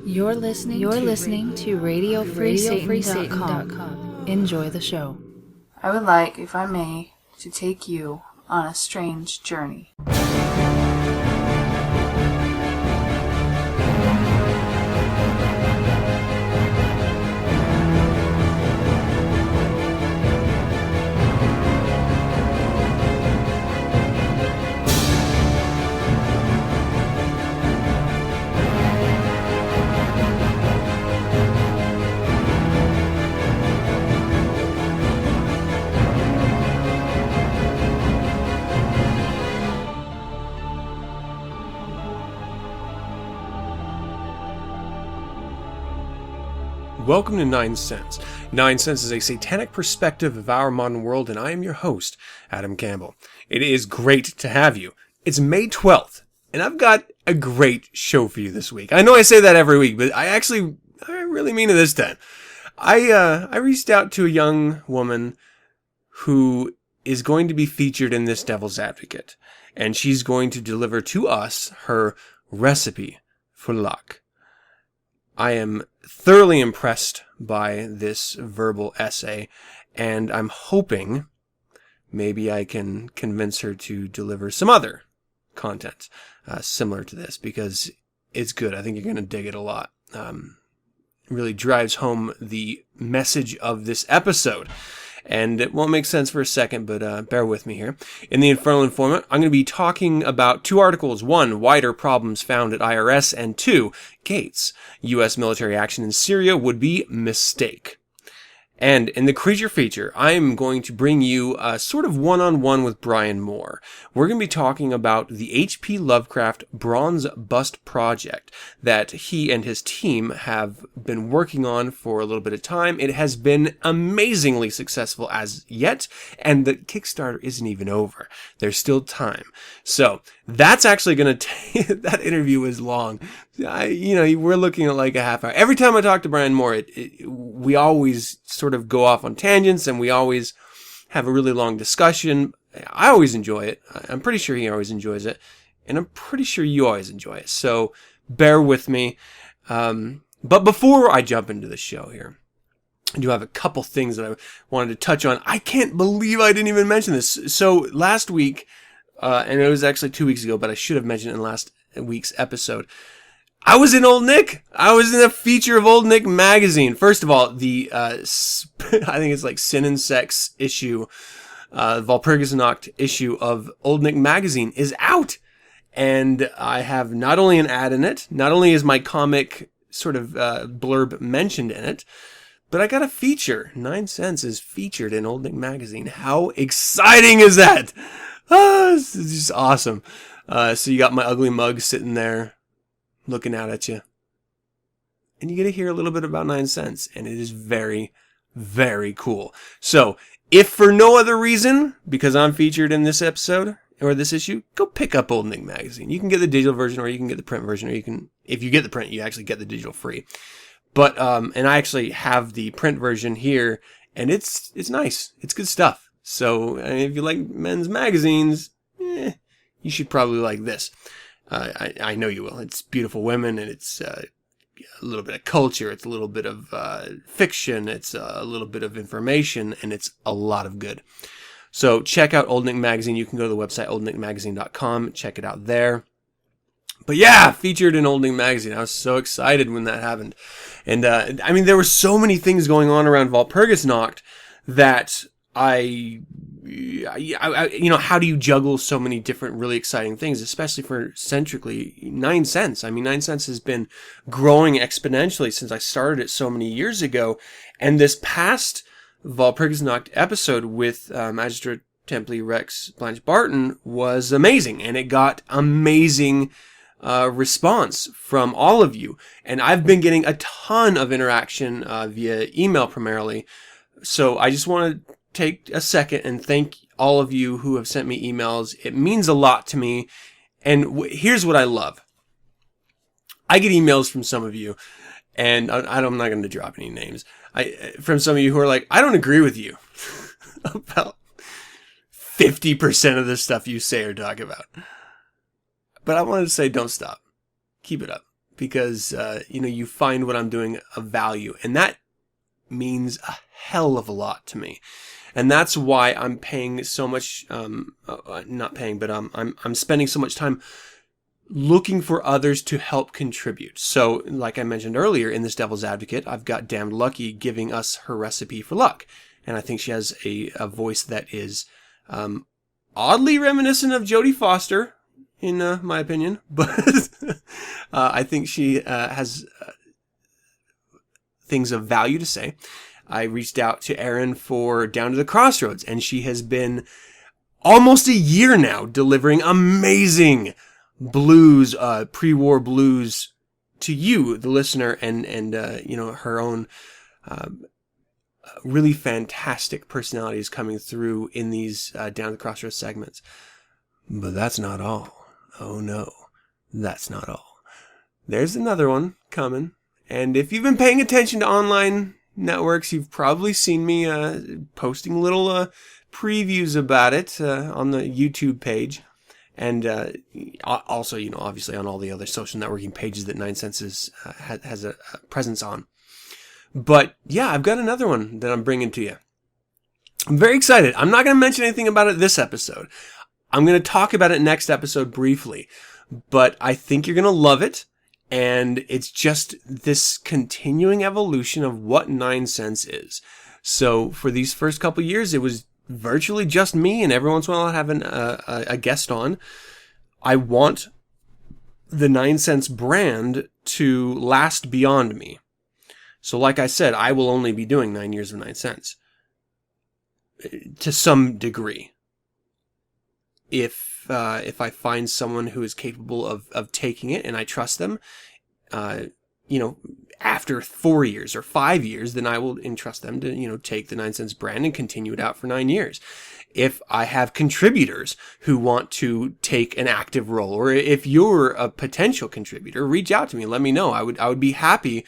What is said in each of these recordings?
You're listening to Radio3Satan.com. Enjoy the show. I would like, if I may, to take you on a strange journey. Welcome to 9sense. 9sense is a satanic perspective of our modern world, and I am your host, Adam Campbell. It is great to have you. It's May 12th, and I've got a great show for you this week. I know I say that every week, but I really mean it this time. I reached out to a young woman who is going to be featured in this Devil's Advocate, and she's going to deliver to us her recipe for luck. I am thoroughly impressed by this verbal essay, and I'm hoping maybe I can convince her to deliver some other content similar to this, because it's good. I think you're going to dig it a lot. It really drives home the message of this episode. And it won't make sense for a second, but bear with me here. In the Infernal Informant, I'm going to be talking about two articles. One, wider problems found at IRS, and two, Gates. U.S. military action in Syria would be mistake. And in the creature feature, I am going to bring you a sort of one-on-one with Brian Moore. We're going to be talking about the H.P. Lovecraft Bronze Bust project that he and his team have been working on for a little bit of time. It has been amazingly successful as yet, and the Kickstarter isn't even over. There's still time. So that's actually going to that interview was long. We're looking at like a half hour. Every time I talk to Brian Moore, we always sort of go off on tangents, and we always have a really long discussion. I always enjoy it. I'm pretty sure he always enjoys it, and I'm pretty sure you always enjoy it. So bear with me. But before I jump into the show here, I do have a couple things that I wanted to touch on. I can't believe I didn't even mention this. So last week, and it was actually 2 weeks ago, but I should have mentioned it in last week's episode, I was in Old Nick. I was in a feature of Old Nick magazine. First of all, the, I think it's like Sin and Sex issue, Walpurgisnacht issue of Old Nick magazine is out. And I have not only an ad in it, not only is my comic sort of blurb mentioned in it, but I got a feature. 9sense is featured in Old Nick magazine. How exciting is that? It's just awesome. So you got my ugly mug sitting there, looking out at you, and you get to hear a little bit about 9sense, and it is very, very cool. So, if for no other reason, because I'm featured in this episode, or this issue, go pick up Old Nick magazine. You can get the digital version, or you can get the print version, or you can, if you get the print, you actually get the digital free. But, and I actually have the print version here, and it's nice. It's good stuff. So, if you like men's magazines, you should probably like this. I know you will. It's beautiful women, and it's a little bit of culture. It's a little bit of fiction. It's a little bit of information, and it's a lot of good. So check out Old Nick Magazine. You can go to the website oldnickmagazine.com. Check it out there. But yeah, featured in Old Nick Magazine. I was so excited when that happened. And there were so many things going on around Walpurgisnacht that I how do you juggle so many different really exciting things, especially for centrically 9sense? 9sense has been growing exponentially since I started it so many years ago. And this past Walpurgisnacht episode with Magister Templi Rex Blanche Barton was amazing, and it got amazing response from all of you. And I've been getting a ton of interaction via email primarily. So I just want to take a second and thank all of you who have sent me emails. It means a lot to me. And here's what I love. I get emails from some of you, and I'm not going to drop any names. From some of you who are like, I don't agree with you about 50% of the stuff you say or talk about. But I wanted to say, don't stop. Keep it up. because, you find what I'm doing of value. And that means a hell of a lot to me. And that's why I'm paying so much, not paying, but I'm spending so much time looking for others to help contribute. So, like I mentioned earlier, in this Devil's Advocate, I've got Damned Lucky giving us her recipe for luck. And I think she has a voice that is oddly reminiscent of Jodie Foster, in my opinion. But I think she has things of value to say. I reached out to Erin for Down to the Crossroads, and she has been almost a year now delivering amazing blues, pre-war blues to you, the listener, and her own really fantastic personalities coming through in these Down to the Crossroads segments. But that's not all. Oh no, that's not all. There's another one coming, and if you've been paying attention to online networks, you've probably seen me posting little previews about it on the YouTube page. And also, obviously on all the other social networking pages that 9sense has a presence on. But yeah, I've got another one that I'm bringing to you. I'm very excited. I'm not going to mention anything about it this episode. I'm going to talk about it next episode briefly. But I think you're going to love it. And it's just this continuing evolution of what 9sense is. So for these first couple years, it was virtually just me, and every once in a while having a guest on. I want the 9sense brand to last beyond me. So like I said, I will only be doing 9 years of 9sense. To some degree. If I find someone who is capable of taking it, and I trust them, after 4 years or 5 years, then I will entrust them to, take the 9sense brand and continue it out for 9 years. If I have contributors who want to take an active role, or if you're a potential contributor, reach out to me and let me know. I would be happy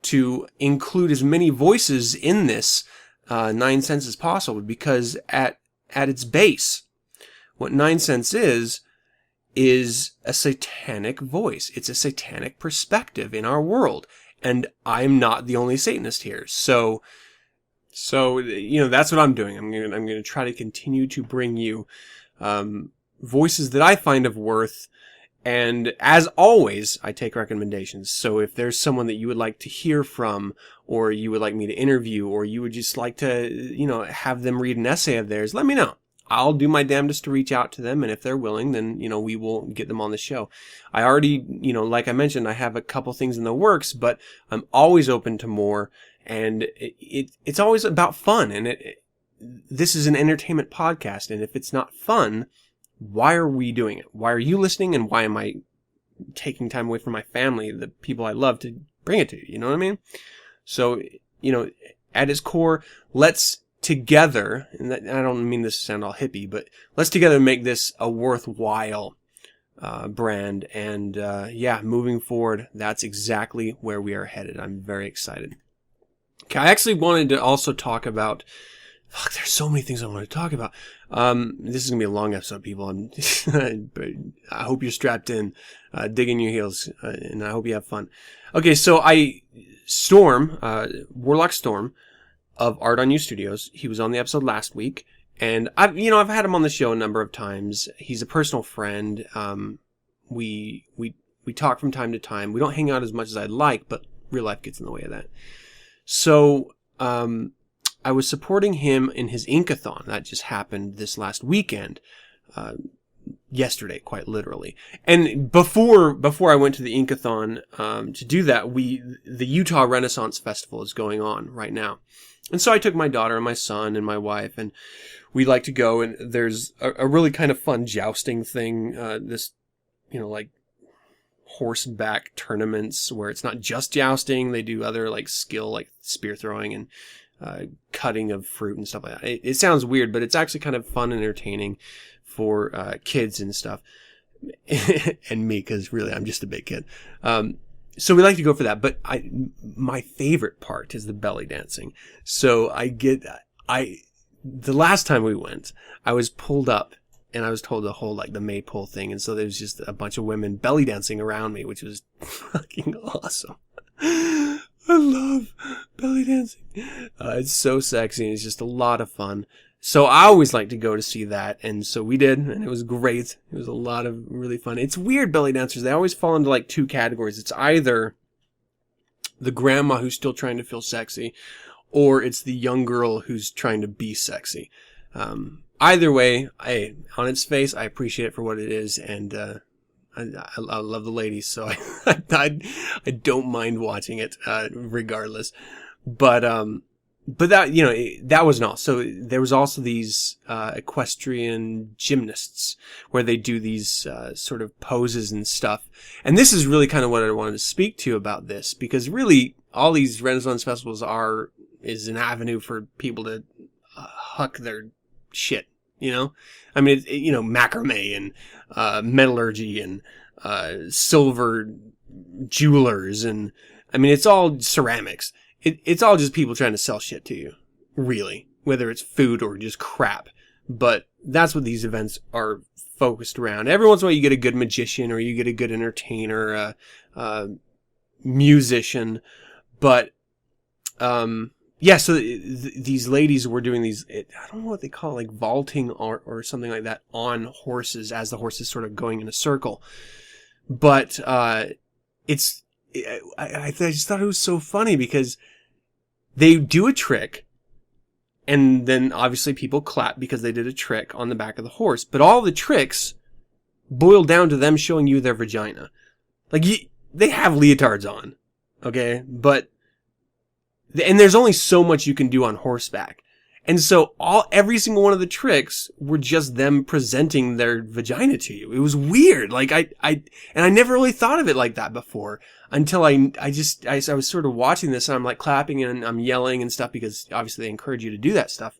to include as many voices in this 9sense as possible, because at its base, what 9sense is a satanic voice. It's a satanic perspective in our world. And I'm not the only Satanist here. So that's what I'm doing. I'm going to try to continue to bring you voices that I find of worth. And as always, I take recommendations. So if there's someone that you would like to hear from, or you would like me to interview, or you would just like to, have them read an essay of theirs, let me know. I'll do my damnedest to reach out to them, and if they're willing, then, we will get them on the show. I already, like I mentioned, I have a couple things in the works, but I'm always open to more, and it's always about fun, and this is an entertainment podcast, and if it's not fun, why are we doing it? Why are you listening, and why am I taking time away from my family, the people I love, to bring it to you? You know what I mean? So, at its core, let's together, and I don't mean this to sound all hippie, but let's together make this a worthwhile brand. And moving forward, that's exactly where we are headed. I'm very excited. Okay, I actually wanted to also talk about. Fuck, there's so many things I want to talk about. This is gonna be a long episode, people. But I hope you're strapped in, dig in your heels, and I hope you have fun. Okay, so Warlock Storm of Art on You Studios. He was on the episode last week, and I've had him on the show a number of times. He's a personal friend. We talk from time to time. We don't hang out as much as I'd like, but real life gets in the way of that. So, I was supporting him in his Inkathon. That just happened this last weekend. Yesterday, quite literally. And before I went to the Inkathon, to do that, the Utah Renaissance Festival is going on right now. And so I took my daughter and my son and my wife, and we like to go, and there's a really kind of fun jousting thing, like horseback tournaments where it's not just jousting. They do other skill, like spear throwing and cutting of fruit and stuff like that. It sounds weird, but it's actually kind of fun and entertaining for kids and stuff. And me, because really I'm just a big kid. So we like to go for that, but my favorite part is the belly dancing. So the last time we went, I was pulled up and I was told to hold like the maypole thing, and so there was just a bunch of women belly dancing around me, which was fucking awesome. I love belly dancing. It's so sexy, and it's just a lot of fun. So I always like to go to see that, and so we did, and it was great. It was a lot of really fun. It's weird, belly dancers. They always fall into like two categories. It's either the grandma who's still trying to feel sexy, or it's the young girl who's trying to be sexy. Either way, on its face, I appreciate it for what it is, and I love the ladies, so I don't mind watching it, regardless. But that, you know, that wasn't all. So there was also these equestrian gymnasts where they do these sort of poses and stuff. And this is really kind of what I wanted to speak to you about this, because really all these Renaissance festivals is an avenue for people to huck their shit, you know? I mean, you know, macrame and metallurgy and silver jewelers, and I mean, it's all ceramics. It's all just people trying to sell shit to you, really, whether it's food or just crap. But that's what these events are focused around. Every once in a while you get a good magician, or you get a good entertainer, musician. But, yeah, so these ladies were doing these, I don't know what they call it, like vaulting or something like that on horses, as the horse is sort of going in a circle. But, I just thought it was so funny, because they do a trick, and then obviously people clap because they did a trick on the back of the horse. But all the tricks boil down to them showing you their vagina. Like, they have leotards on, okay? And there's only so much you can do on horseback. And so every single one of the tricks were just them presenting their vagina to you. It was weird. Like, I never really thought of it like that before, until I was sort of watching this, and I'm like clapping and I'm yelling and stuff, because obviously they encourage you to do that stuff.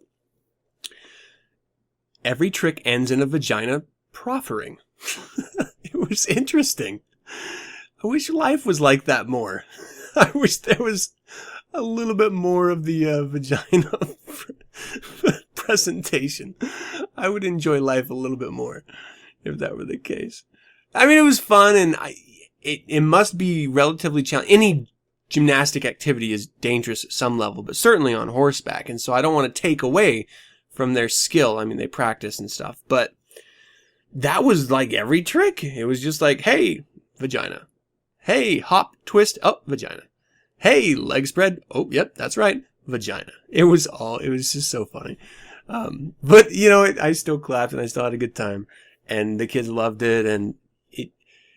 Every trick ends in a vagina proffering. It was interesting. I wish life was like that more. I wish there was a little bit more of the vagina presentation. I would enjoy life a little bit more if that were the case. I mean, it was fun, and it must be relatively challenging. Any gymnastic activity is dangerous at some level, but certainly on horseback. And so I don't want to take away from their skill. I mean, they practice and stuff, but that was like every trick. It was just like, hey, vagina. Hey, hop, twist, oh, vagina. Hey, leg spread. Oh, yep, that's right. Vagina. It was just so funny. But, you know, I still clapped, and I still had a good time, and the kids loved it. And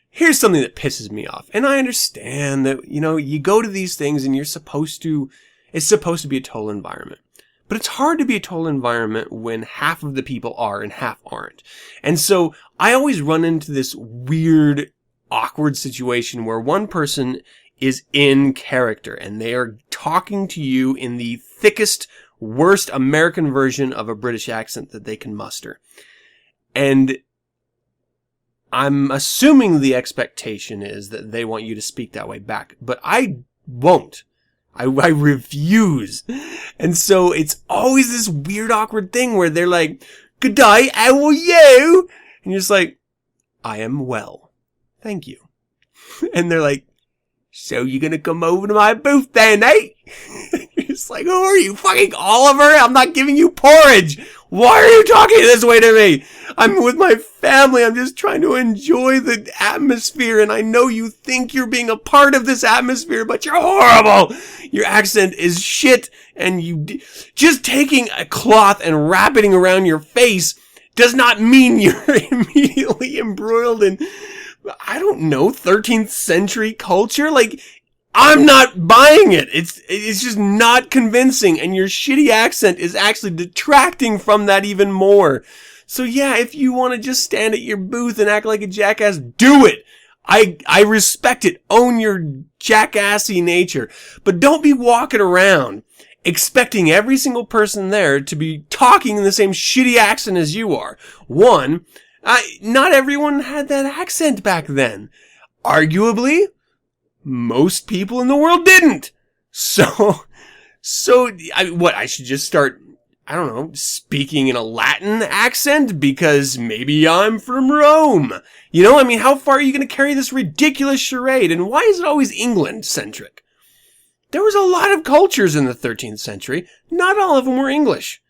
here's something that pisses me off. And I understand that, you know, you go to these things and it's supposed to be a total environment. But it's hard to be a total environment when half of the people are and half aren't. And so I always run into this weird, awkward situation where one person is in character, and they are talking to you in the thickest, worst American version of a British accent that they can muster. And I'm assuming the expectation is that they want you to speak that way back, but I won't. I refuse. And so it's always this weird, awkward thing where they're like, "Good day, how are you?" And you're just like, "I am well, thank you." And they're like, "So you're gonna come over to my booth then, eh?" It's like, "Who are you, fucking Oliver? I'm not giving you porridge. Why are you talking this way to me? I'm with my family. I'm just trying to enjoy the atmosphere, and I know you think you're being a part of this atmosphere, but you're horrible. Your accent is shit, and just taking a cloth and wrapping it around your face does not mean you're immediately embroiled in, I don't know, 13th century culture. Like, I'm not buying it. It's just not convincing, and your shitty accent is actually detracting from that even more. So yeah, if you want to just stand at your booth and act like a jackass, do it. I respect it. Own your jackassy nature. But don't be walking around expecting every single person there to be talking in the same shitty accent as you are. One, not everyone had that accent back then. Arguably, most people in the world didn't. So I should just start I don't know, speaking in a Latin accent because maybe I'm from Rome. You know, I mean, how far are you going to carry this ridiculous charade? And why is it always England-centric? There was a lot of cultures in the 13th century. Not all of them were English.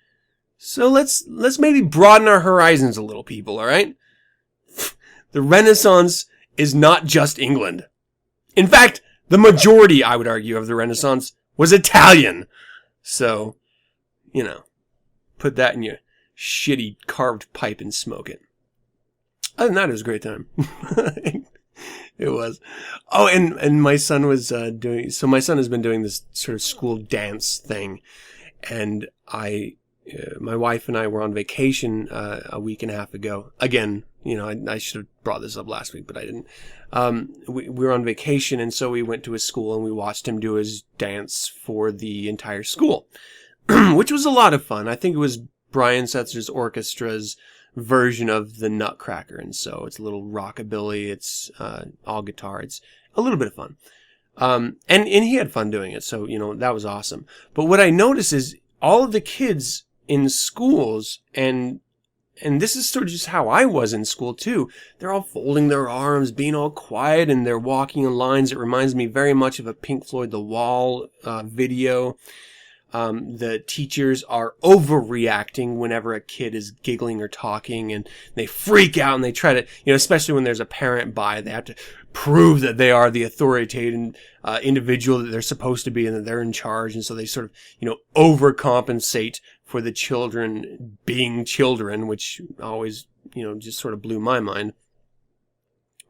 So let's maybe broaden our horizons a little, people, all right? The Renaissance is not just England. In fact, the majority, I would argue, of the Renaissance was Italian. So, you know, put that in your shitty carved pipe and smoke it. Other than that, it was a great time. It was. Oh, and my son was my son has been doing this sort of school dance thing. And my wife and I were on vacation a week and a half ago. Again, you know, I should have brought this up last week, but I didn't. We were on vacation, and so we went to his school and we watched him do his dance for the entire school, which was a lot of fun. I think it was Brian Setzer's orchestra's version of the Nutcracker, and so it's a little rockabilly, it's all guitar, it's a little bit of fun. And he had fun doing it, so, you know, that was awesome. But what I noticed is all of the kids in schools, and this is sort of just how I was in school too, they're all folding their arms, being all quiet, and they're walking in lines. It reminds me very much of a Pink Floyd The Wall video. The teachers are overreacting whenever a kid is giggling or talking, and they freak out and they try to, you know, especially when there's a parent by, they have to prove that they are the authoritative individual that they're supposed to be and that they're in charge. And so they sort of, you know, overcompensate for the children being children, which always, you know, just sort of blew my mind.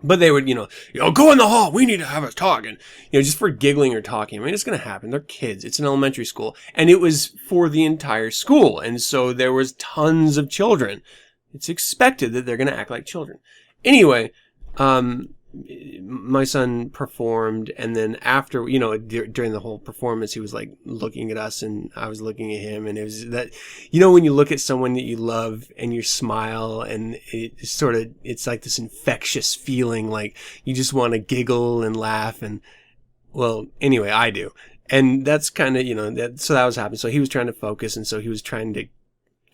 But they would, you know, go in the hall. We need to have a talk. And, you know, just for giggling or talking. I mean, it's going to happen. They're kids. It's an elementary school. And it was for the entire school. And so there was tons of children. It's expected that they're going to act like children. Anyway, my son performed, and then after, you know, during the whole performance, he was like looking at us and I was looking at him, and it was that, you know, when you look at someone that you love and you smile, and it's sort of, it's like this infectious feeling, like you just want to giggle and laugh, and, well, anyway, I do. And that's kind of, you know, so that was happening. So he was trying to focus, and so he was trying to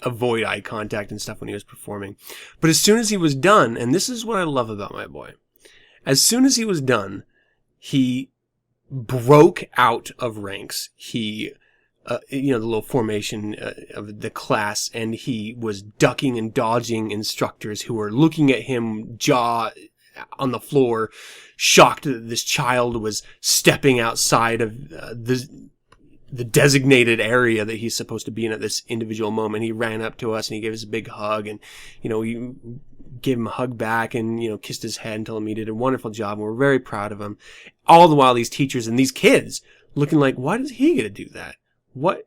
avoid eye contact and stuff when he was performing. But as soon as he was done, and this is what I love about my boy, as soon as he was done, he broke out of ranks. He, you know, the little formation of the class, and he was ducking and dodging instructors who were looking at him, jaw on the floor, shocked that this child was stepping outside of the designated area that he's supposed to be in at this individual moment. He ran up to us and he gave us a big hug, and, you know, we gave him a hug back and, you know, kissed his head and told him he did a wonderful job, and we're very proud of him. All the while, these teachers and these kids looking like, why does he get to do that? What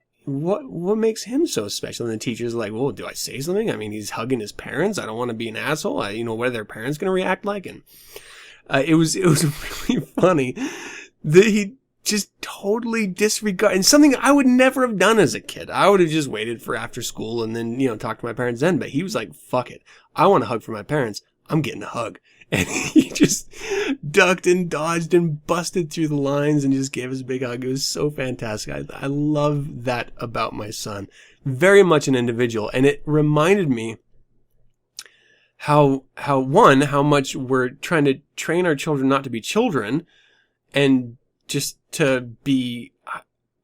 makes him so special? And the teacher's like, well, do I say something? I mean, he's hugging his parents. I don't want to be an asshole. You know, what are their parents going to react like? And it was really funny that he just totally disregarded, and something I would never have done as a kid. I would have just waited for after school and then, you know, talk to my parents then. But he was like, fuck it. I want a hug from my parents. I'm getting a hug. And he just ducked and dodged and busted through the lines and just gave us a big hug. It was so fantastic. I love that about my son. Very much an individual. And it reminded me how much we're trying to train our children not to be children, and just to be,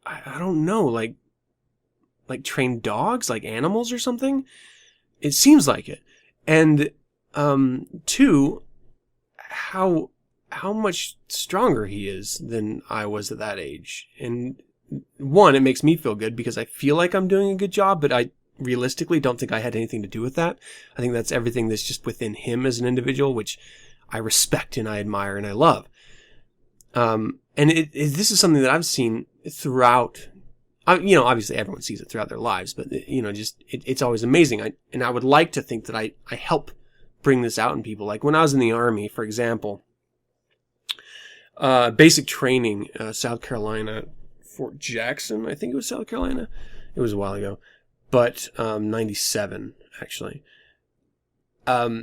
I don't know, like trained dogs, like animals or something. It seems like it. And, two, how much stronger he is than I was at that age. And one, it makes me feel good because I feel like I'm doing a good job, but I realistically don't think I had anything to do with that. I think that's everything that's just within him as an individual, which I respect and I admire and I love. And this is something that I've seen throughout, you know, obviously everyone sees it throughout their lives, but, you know, just, it's always amazing. And I would like to think that I help bring this out in people. Like when I was in the Army, for example, basic training, South Carolina, Fort Jackson, I think it was South Carolina. It was a while ago, but, 97, actually.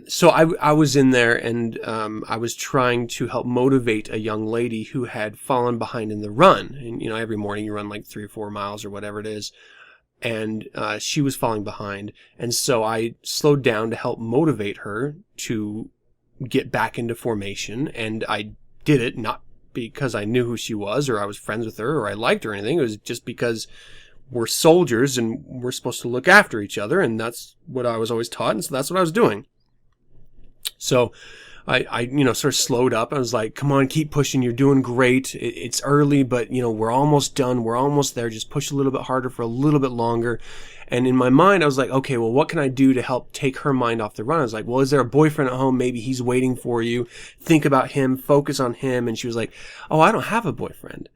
So I was in there, and I was trying to help motivate a young lady who had fallen behind in the run. And, you know, every morning you run like 3 or 4 miles or whatever it is. and she was falling behind. And so I slowed down to help motivate her to get back into formation. And I did it not because I knew who she was or I was friends with her or I liked her or anything. It was just because we're soldiers and we're supposed to look after each other. And that's what I was always taught. And so that's what I was doing. So I sort of slowed up. I was like, come on, keep pushing. You're doing great. It's early, but, we're almost done. We're almost there. Just push a little bit harder for a little bit longer. And in my mind, I was like, okay, well, what can I do to help take her mind off the run? I was like, well, is there a boyfriend at home? Maybe he's waiting for you. Think about him. Focus on him. And she was like, oh, I don't have a boyfriend.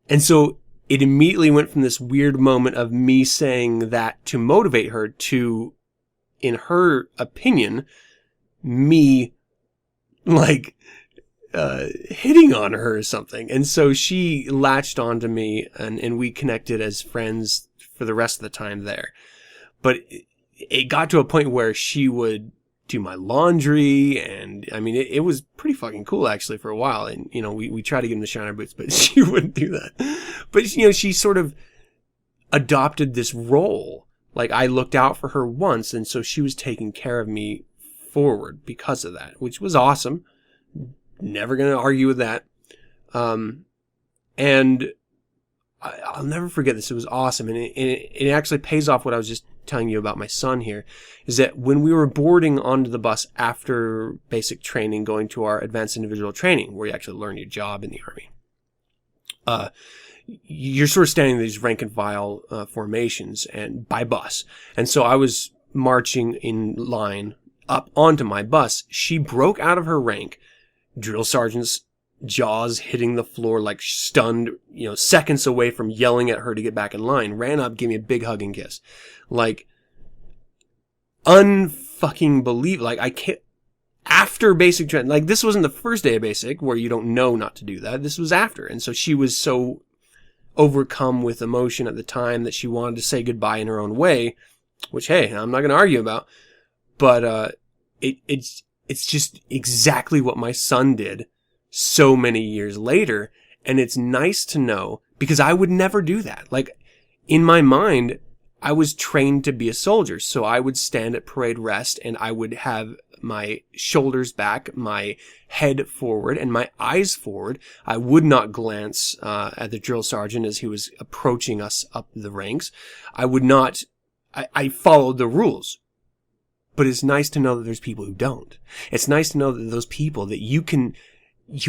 And so it immediately went from this weird moment of me saying that to motivate her to, in her opinion, me hitting on her or something. And so she latched onto me and we connected as friends for the rest of the time there. But it got to a point where she would do my laundry, and I mean, it was pretty fucking cool actually for a while. And, we tried to get him to shine our boots, but she wouldn't do that. But, she sort of adopted this role. Like, I looked out for her once, and so she was taking care of me forward because of that, which was awesome. Never going to argue with that. And I'll never forget this. It was awesome. And it actually pays off what I was just telling you about my son here, is that when we were boarding onto the bus after basic training, going to our advanced individual training, where you actually learn your job in the Army, you're sort of standing in these rank and file formations and by bus. And so I was marching in line up onto my bus. She broke out of her rank, drill sergeant's jaws hitting the floor like stunned, seconds away from yelling at her to get back in line, ran up, gave me a big hug and kiss. Like, unfucking believe, like, I can't, after basic training, like, this wasn't the first day of basic where you don't know not to do that. This was after. And so she was so overcome with emotion at the time that she wanted to say goodbye in her own way, which, hey, I'm not going to argue about. But, it's just exactly what my son did so many years later. And it's nice to know, because I would never do that. Like, in my mind, I was trained to be a soldier. So I would stand at parade rest and I would have my shoulders back, my head forward, and my eyes forward. I would not glance at the drill sergeant as he was approaching us up the ranks. I would not, I followed the rules. But it's nice to know that there's people who don't. It's nice to know that those people that you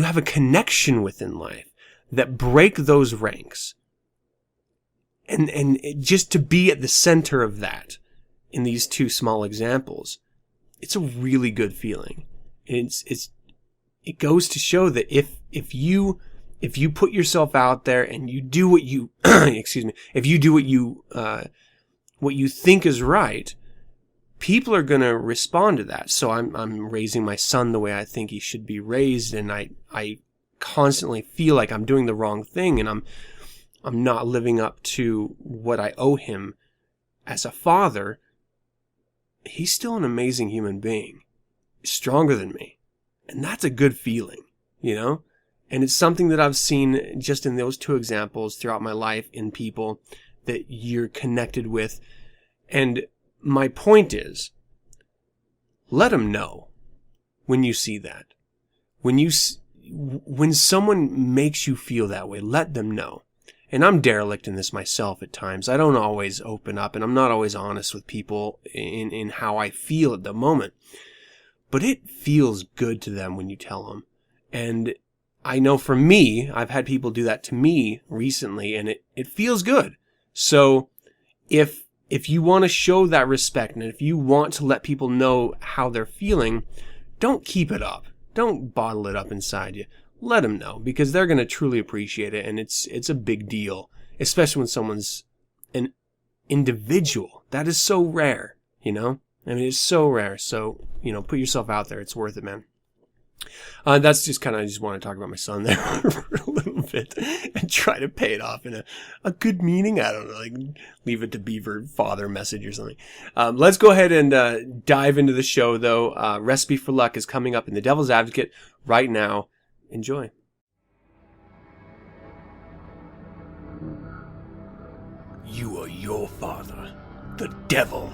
have a connection with in life that break those ranks. And just to be at the center of that in these two small examples, it's a really good feeling. It goes to show that if you put yourself out there and you do what you, if you do what you think is right, people are going to respond to that. So I'm raising my son the way I think he should be raised, and I constantly feel like I'm doing the wrong thing, and I'm not living up to what I owe him as a father. He's still an amazing human being, stronger than me. And that's a good feeling, And it's something that I've seen just in those two examples throughout my life in people that you're connected with. And my point is, let them know when you see that. When someone makes you feel that way, let them know. And I'm derelict in this myself at times. I don't always open up, and I'm not always honest with people in how I feel at the moment. But it feels good to them when you tell them. And I know for me, I've had people do that to me recently, and it feels good. So if you want to show that respect, and if you want to let people know how they're feeling, don't keep it up. Don't bottle it up inside you. Let them know, because they're going to truly appreciate it, and it's a big deal, especially when someone's an individual. That is so rare, I mean, it's so rare. So, put yourself out there. It's worth it, man. That's just I just want to talk about my son there for a little bit and try to pay it off in a good meaning. I don't know, like leave it to Beaver father message or something. Let's go ahead and dive into the show, though. Recipe for Luck is coming up in the Devil's Advocate right now. Enjoy. You are your father, the devil,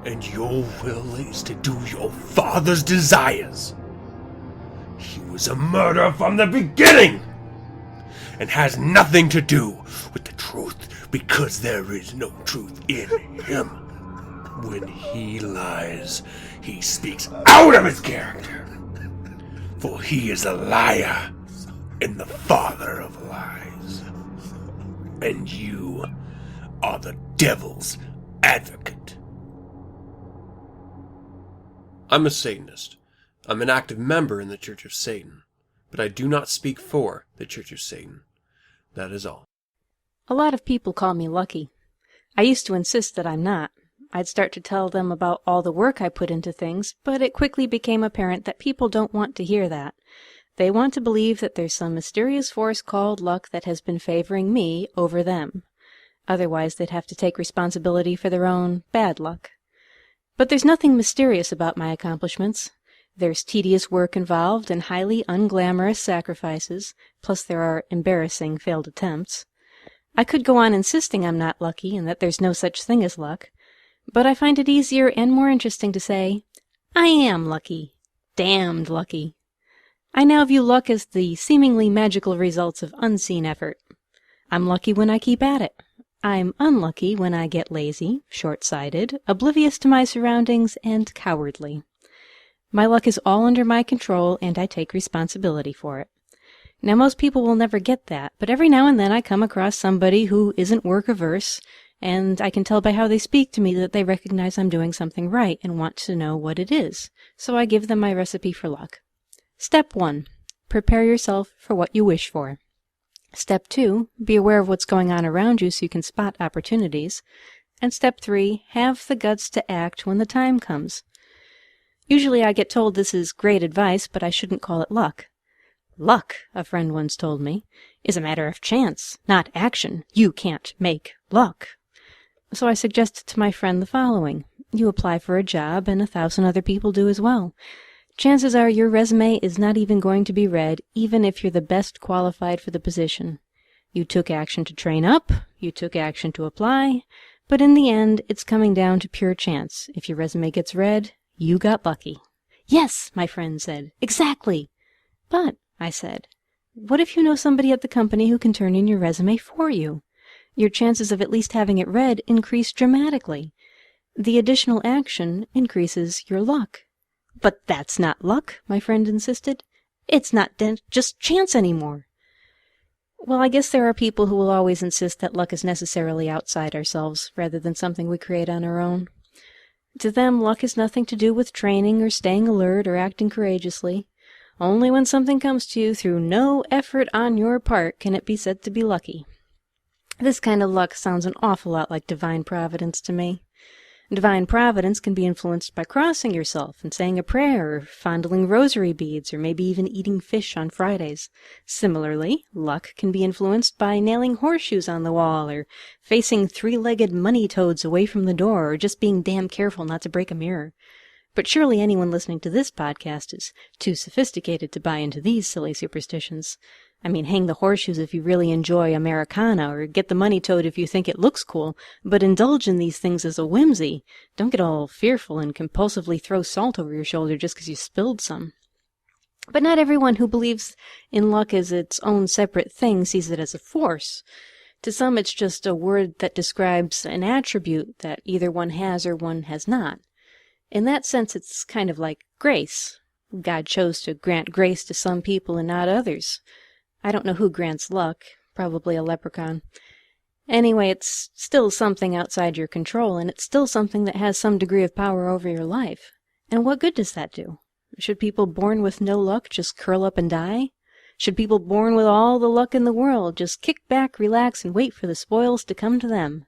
and your will is to do your father's desires. He was a murderer from the beginning, and has nothing to do with the truth, because there is no truth in him. When he lies, he speaks out of his character, for he is a liar and the father of lies. And you are the devil's advocate. I'm a Satanist. I'm an active member in the Church of Satan, but I do not speak for the Church of Satan. That is all. A lot of people call me lucky. I used to insist that I'm not. I'd start to tell them about all the work I put into things, but it quickly became apparent that people don't want to hear that. They want to believe that there's some mysterious force called luck that has been favoring me over them. Otherwise, they'd have to take responsibility for their own bad luck. But there's nothing mysterious about my accomplishments. There's tedious work involved and highly unglamorous sacrifices, plus there are embarrassing failed attempts. I could go on insisting I'm not lucky and that there's no such thing as luck, but I find it easier and more interesting to say, I am lucky. Damned lucky. I now view luck as the seemingly magical results of unseen effort. I'm lucky when I keep at it. I'm unlucky when I get lazy, short-sighted, oblivious to my surroundings, and cowardly. My luck is all under my control, and I take responsibility for it. Now, most people will never get that, but every now and then I come across somebody who isn't work-averse, and I can tell by how they speak to me that they recognize I'm doing something right and want to know what it is, so I give them my recipe for luck. Step 1. Prepare yourself for what you wish for. Step 2. Be aware of what's going on around you so you can spot opportunities. And Step 3. Have the guts to act when the time comes. Usually I get told this is great advice, but I shouldn't call it luck. Luck, a friend once told me, is a matter of chance, not action. You can't make luck. So I suggested to my friend the following. You apply for a job, and 1,000 other people do as well. Chances are your resume is not even going to be read, even if you're the best qualified for the position. You took action to train up, you took action to apply, but in the end, it's coming down to pure chance. If your resume gets read, you got lucky. Yes, my friend said, exactly. But, I said, what if you know somebody at the company who can turn in your resume for you? Your chances of at least having it read increase dramatically. The additional action increases your luck. But that's not luck, my friend insisted. It's not just chance anymore. Well, I guess there are people who will always insist that luck is necessarily outside ourselves, rather than something we create on our own. To them, luck has nothing to do with training or staying alert or acting courageously. Only when something comes to you through no effort on your part can it be said to be lucky. This kind of luck sounds an awful lot like divine providence to me. Divine providence can be influenced by crossing yourself and saying a prayer, or fondling rosary beads, or maybe even eating fish on Fridays. Similarly, luck can be influenced by nailing horseshoes on the wall, or facing 3-legged money toads away from the door, or just being damn careful not to break a mirror. But surely anyone listening to this podcast is too sophisticated to buy into these silly superstitions. I mean, hang the horseshoes if you really enjoy Americana, or get the money toad if you think it looks cool, but indulge in these things as a whimsy. Don't get all fearful and compulsively throw salt over your shoulder just because you spilled some. But not everyone who believes in luck as its own separate thing sees it as a force. To some, it's just a word that describes an attribute that either one has or one has not. In that sense, it's kind of like grace. God chose to grant grace to some people and not others. I don't know who grants luck, probably a leprechaun. Anyway, it's still something outside your control, and it's still something that has some degree of power over your life. And what good does that do? Should people born with no luck just curl up and die? Should people born with all the luck in the world just kick back, relax, and wait for the spoils to come to them?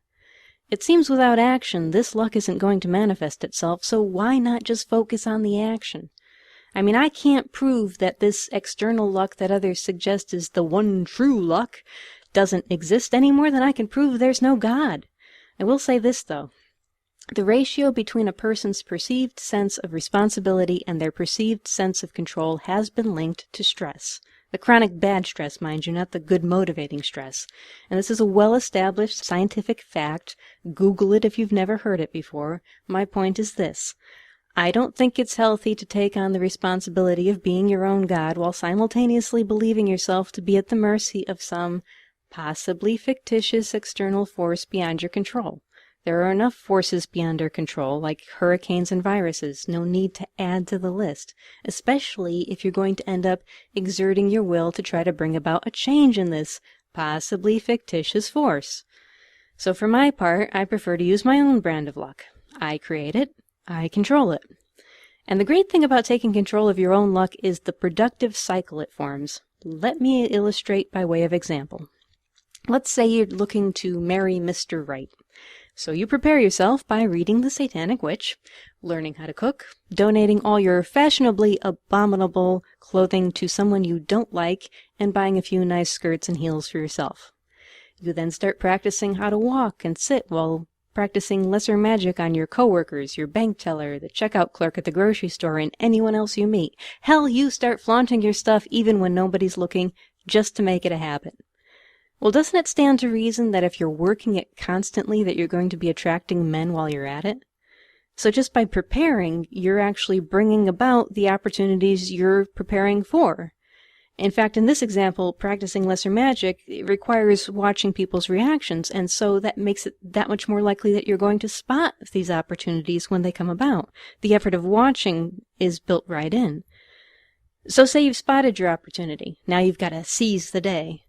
It seems without action, this luck isn't going to manifest itself, so why not just focus on the action? I mean, I can't prove that this external luck that others suggest is the one true luck doesn't exist any more than I can prove there's no God. I will say this, though. The ratio between a person's perceived sense of responsibility and their perceived sense of control has been linked to stress. The chronic bad stress, mind you, not the good motivating stress. And this is a well-established scientific fact. Google it if you've never heard it before. My point is this. I don't think it's healthy to take on the responsibility of being your own God while simultaneously believing yourself to be at the mercy of some possibly fictitious external force beyond your control. There are enough forces beyond our control, like hurricanes and viruses. No need to add to the list, especially if you're going to end up exerting your will to try to bring about a change in this possibly fictitious force. So for my part, I prefer to use my own brand of luck. I create it. I control it. And the great thing about taking control of your own luck is the productive cycle it forms. Let me illustrate by way of example. Let's say you're looking to marry Mr. Right. So you prepare yourself by reading The Satanic Witch, learning how to cook, donating all your fashionably abominable clothing to someone you don't like, and buying a few nice skirts and heels for yourself. You then start practicing how to walk and sit while practicing lesser magic on your coworkers, your bank teller, the checkout clerk at the grocery store, and anyone else you meet. Hell, you start flaunting your stuff even when nobody's looking, just to make it a habit. Well, doesn't it stand to reason that if you're working it constantly that you're going to be attracting men while you're at it? So just by preparing, you're actually bringing about the opportunities you're preparing for. In fact, in this example, practicing lesser magic requires watching people's reactions, and so that makes it that much more likely that you're going to spot these opportunities when they come about. The effort of watching is built right in. So say you've spotted your opportunity. Now you've got to seize the day.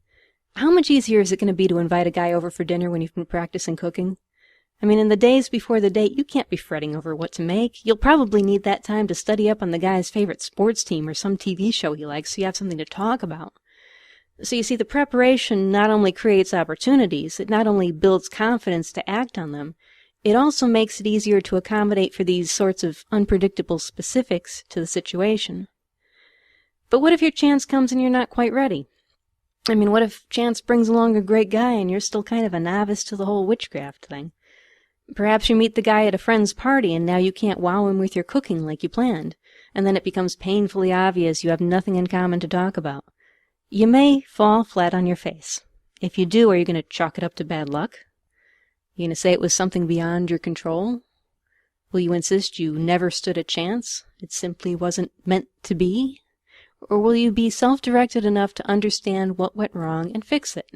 How much easier is it going to be to invite a guy over for dinner when you've been practicing cooking? I mean, in the days before the date, you can't be fretting over what to make. You'll probably need that time to study up on the guy's favorite sports team or some TV show he likes so you have something to talk about. So you see, the preparation not only creates opportunities, it not only builds confidence to act on them, it also makes it easier to accommodate for these sorts of unpredictable specifics to the situation. But what if your chance comes and you're not quite ready? I mean, what if chance brings along a great guy and you're still kind of a novice to the whole witchcraft thing? Perhaps you meet the guy at a friend's party and now you can't wow him with your cooking like you planned, and then it becomes painfully obvious you have nothing in common to talk about. You may fall flat on your face. If you do, are you going to chalk it up to bad luck? You going to say it was something beyond your control? Will you insist you never stood a chance? It simply wasn't meant to be? Or will you be self-directed enough to understand what went wrong and fix it?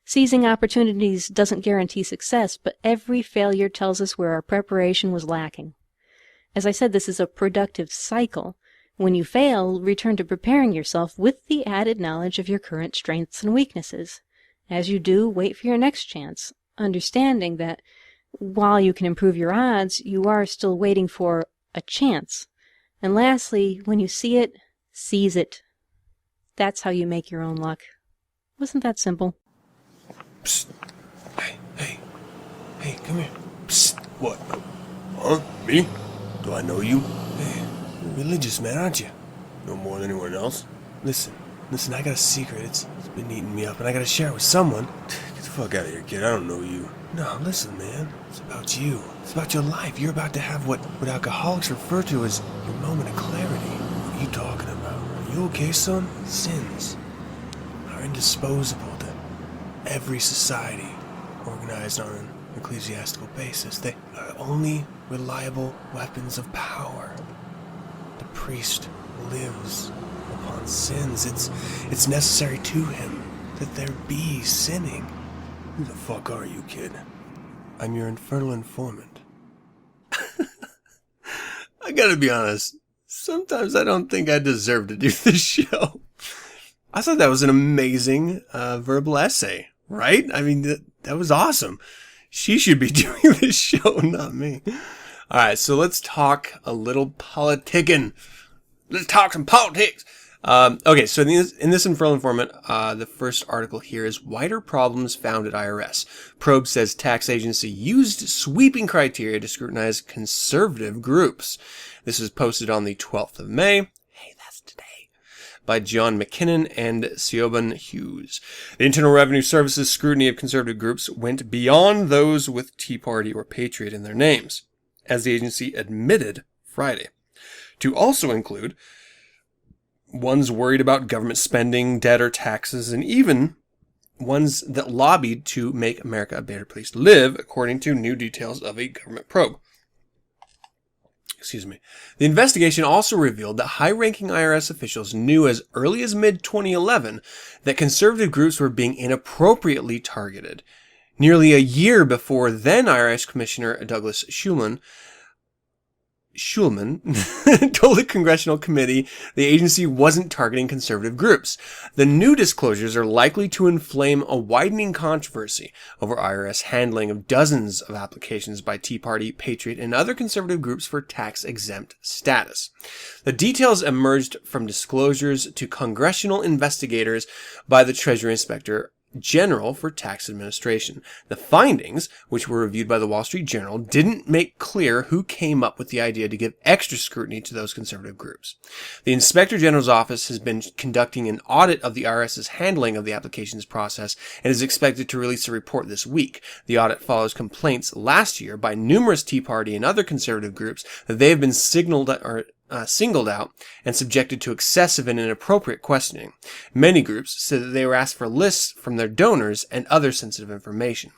Seizing opportunities doesn't guarantee success, but every failure tells us where our preparation was lacking. As I said, this is a productive cycle. When you fail, return to preparing yourself with the added knowledge of your current strengths and weaknesses. As you do, wait for your next chance, understanding that while you can improve your odds, you are still waiting for a chance. And lastly, when you see it, seize it. That's how you make your own luck. Wasn't that simple? Psst. Hey, come here. Psst. What? Huh? Me? Do I know you? Hey, you're religious, man, aren't you? No more than anyone else. Listen, I got a secret. It's been eating me up, and I gotta share it with someone. Get the fuck out of here, kid. I don't know you. No, listen, man. It's about you. It's about your life. You're about to have what alcoholics refer to as your moment of clarity. What are you talking about? Are you okay, son? Sins are indisposable to every society organized on an ecclesiastical basis. They are only reliable weapons of power. The priest lives upon sins. It's necessary to him that there be sinning. Who the fuck are you, kid? I'm your infernal informant. I gotta be honest, sometimes I don't think I deserve to do this show. I thought that was an amazing verbal essay, right? I mean, that was awesome. She should be doing this show, not me. All right, so let's talk a little politicking. Let's talk some politics. Okay, so in this Infernal Informant, the first article here is Wider Problems Found at IRS. Probe says tax agency used sweeping criteria to scrutinize conservative groups. This is posted on the 12th of May. Hey, that's today. By John McKinnon and Siobhan Hughes. The Internal Revenue Service's scrutiny of conservative groups went beyond those with Tea Party or Patriot in their names, as the agency admitted Friday, to also include ones worried about government spending, debt, or taxes, and even ones that lobbied to make America a better place to live, according to new details of a government probe. Excuse me. The investigation also revealed that high-ranking IRS officials knew as early as mid-2011 that conservative groups were being inappropriately targeted. Nearly a year before then IRS Commissioner Douglas Shulman told the Congressional Committee the agency wasn't targeting conservative groups. The new disclosures are likely to inflame a widening controversy over IRS handling of dozens of applications by Tea Party, Patriot, and other conservative groups for tax-exempt status. The details emerged from disclosures to congressional investigators by the Treasury Inspector General for Tax Administration. The findings, which were reviewed by the Wall Street Journal, didn't make clear who came up with the idea to give extra scrutiny to those conservative groups. The Inspector General's office has been conducting an audit of the IRS's handling of the applications process and is expected to release a report this week. The audit follows complaints last year by numerous Tea Party and other conservative groups that they have been singled out and subjected to excessive and inappropriate questioning. Many groups said that they were asked for lists from their donors and other sensitive information.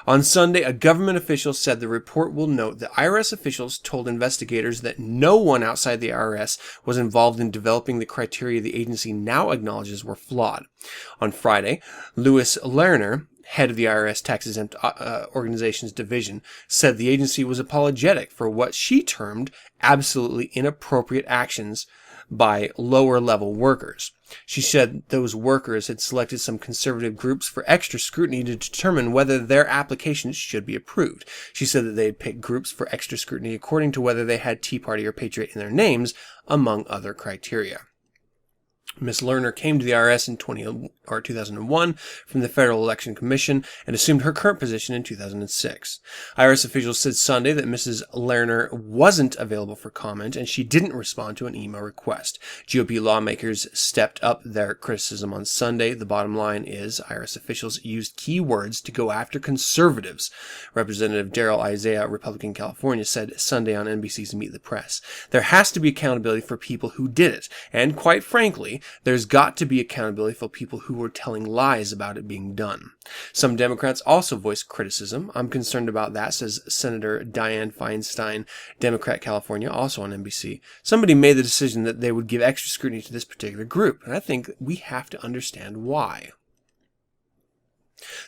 On Sunday, a government official said the report will note that IRS officials told investigators that no one outside the IRS was involved in developing the criteria the agency now acknowledges were flawed. On Friday, Louis Lerner, head of the IRS Tax-Exempt Organizations Division, said the agency was apologetic for what she termed absolutely inappropriate actions by lower-level workers. She said those workers had selected some conservative groups for extra scrutiny to determine whether their applications should be approved. She said that they had picked groups for extra scrutiny according to whether they had Tea Party or Patriot in their names, among other criteria. Ms. Lerner came to the IRS in 2001 from the Federal Election Commission and assumed her current position in 2006. IRS officials said Sunday that Mrs. Lerner wasn't available for comment and she didn't respond to an email request. GOP lawmakers stepped up their criticism on Sunday. The bottom line is IRS officials used key words to go after conservatives. Representative Darrell Isaiah, Republican California, said Sunday on NBC's Meet the Press. There has to be accountability for people who did it, and quite frankly, there's got to be accountability for people who were telling lies about it being done. Some Democrats also voiced criticism. I'm concerned about that, says Senator Dianne Feinstein, Democrat California, also on NBC. Somebody made the decision that they would give extra scrutiny to this particular group, and I think we have to understand why.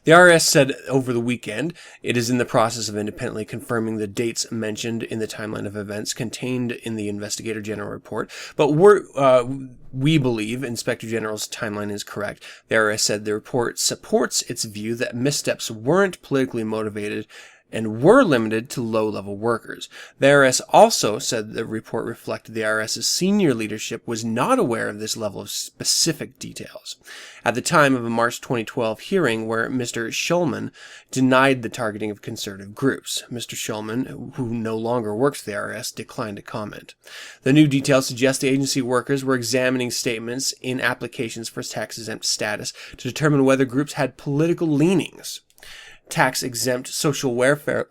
The IRS said over the weekend it is in the process of independently confirming the dates mentioned in the timeline of events contained in the Investigator General report, but we believe Inspector General's timeline is correct. The IRS said the report supports its view that missteps weren't politically motivated and were limited to low-level workers. The IRS also said the report reflected the IRS's senior leadership was not aware of this level of specific details. At the time of a March 2012 hearing where Mr. Shulman denied the targeting of conservative groups, Mr. Shulman, who no longer works for the IRS, declined to comment. The new details suggest the agency workers were examining statements in applications for tax-exempt status to determine whether groups had political leanings. Tax-exempt social welfare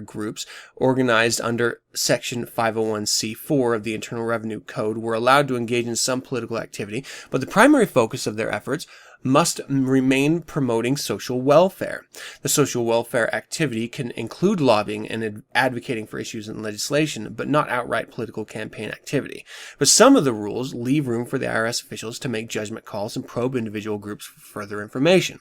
groups organized under Section 501c4 of the Internal Revenue Code were allowed to engage in some political activity, but the primary focus of their efforts must remain promoting social welfare. The social welfare activity can include lobbying and advocating for issues and legislation, but not outright political campaign activity. But some of the rules leave room for the IRS officials to make judgment calls and probe individual groups for further information.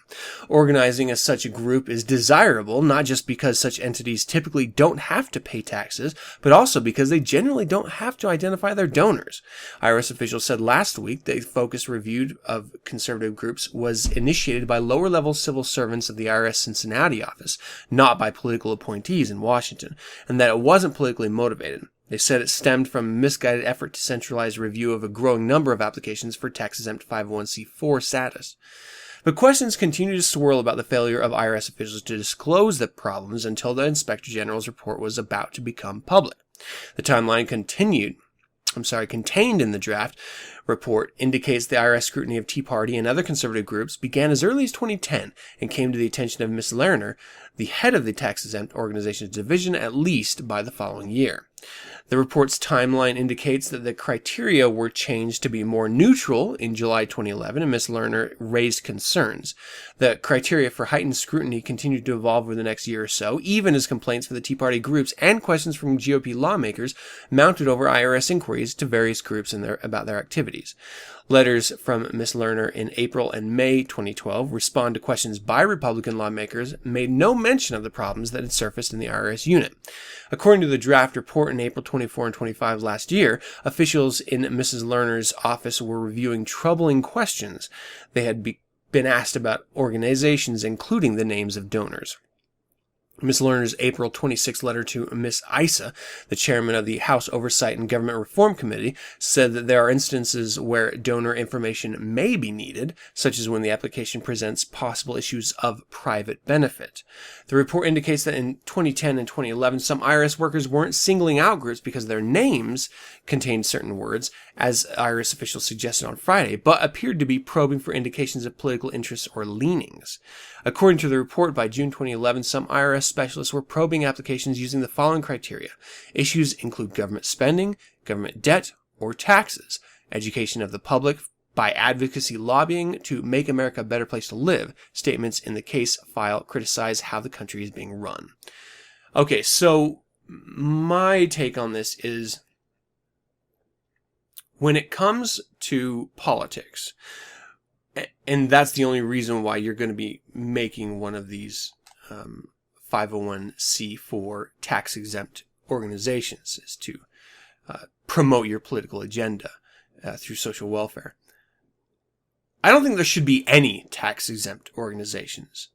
Organizing as such a group is desirable, not just because such entities typically don't have to pay taxes, but also because they generally don't have to identify their donors. IRS officials said last week the focus review of conservative groups was initiated by lower-level civil servants of the IRS Cincinnati office, not by political appointees in Washington, and that it wasn't politically motivated. They said it stemmed from a misguided effort to centralize review of a growing number of applications for tax-exempt 501c4 status. But questions continue to swirl about the failure of IRS officials to disclose the problems until the Inspector General's report was about to become public. The timeline contained in the draft report indicates the IRS scrutiny of Tea Party and other conservative groups began as early as 2010 and came to the attention of Ms. Lerner, the head of the Tax-Exempt Organizations Division, at least by the following year. The report's timeline indicates that the criteria were changed to be more neutral in July 2011, and Ms. Lerner raised concerns. The criteria for heightened scrutiny continued to evolve over the next year or so, even as complaints from the Tea Party groups and questions from GOP lawmakers mounted over IRS inquiries to various groups about their activities. Letters from Ms. Lerner in April and May 2012 respond to questions by Republican lawmakers made no mention of the problems that had surfaced in the IRS unit. According to the draft report in April 24 and 25 last year, officials in Mrs. Lerner's office were reviewing troubling questions they had been asked about organizations, including the names of donors. Ms. Lerner's April 26 letter to Ms. Issa, the chairman of the House Oversight and Government Reform Committee, said that there are instances where donor information may be needed, such as when the application presents possible issues of private benefit. The report indicates that in 2010 and 2011, some IRS workers weren't singling out groups because their names contained certain words, as IRS officials suggested on Friday, but appeared to be probing for indications of political interests or leanings. According to the report, by June 2011, some IRS specialists were probing applications using the following criteria. Issues include government spending, government debt, or taxes, education of the public by advocacy lobbying to make America a better place to live. Statements in the case file criticize how the country is being run. Okay, so my take on this is, when it comes to politics, and that's the only reason why you're going to be making one of these 501c4 tax-exempt organizations, is to promote your political agenda through social welfare. I don't think there should be any tax-exempt organizations.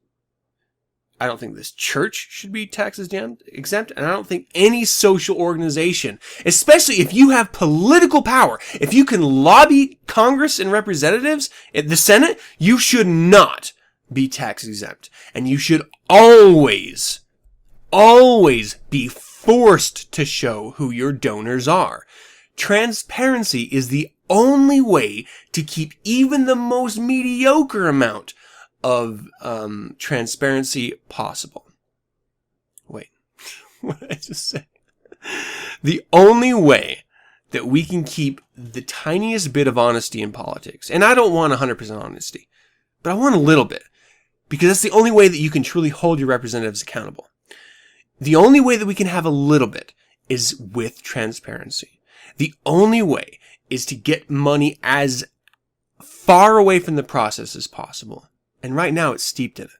I don't think this church should be tax-exempt, and I don't think any social organization, especially if you have political power, if you can lobby Congress and representatives, the Senate, you should not be tax-exempt. And you should always be forced to show who your donors are. Transparency is the only way to keep even the most mediocre amount of transparency possible. Wait, what did I just say? The only way that we can keep the tiniest bit of honesty in politics, and I don't want 100% honesty, but I want a little bit, because that's the only way that you can truly hold your representatives accountable. The only way that we can have a little bit is with transparency. The only way is to get money as far away from the process as possible. And right now it's steeped in it.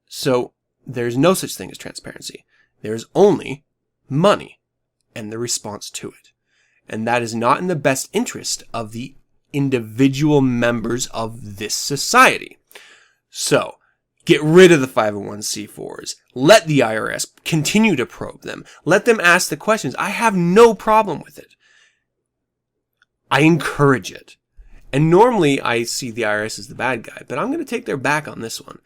So there's no such thing as transparency. There's only money and the response to it. And that is not in the best interest of the individual members of this society. So get rid of the 501c4s. Let the IRS continue to probe them. Let them ask the questions. I have no problem with it. I encourage it. And normally I see the IRS as the bad guy, but I'm going to take their back on this one.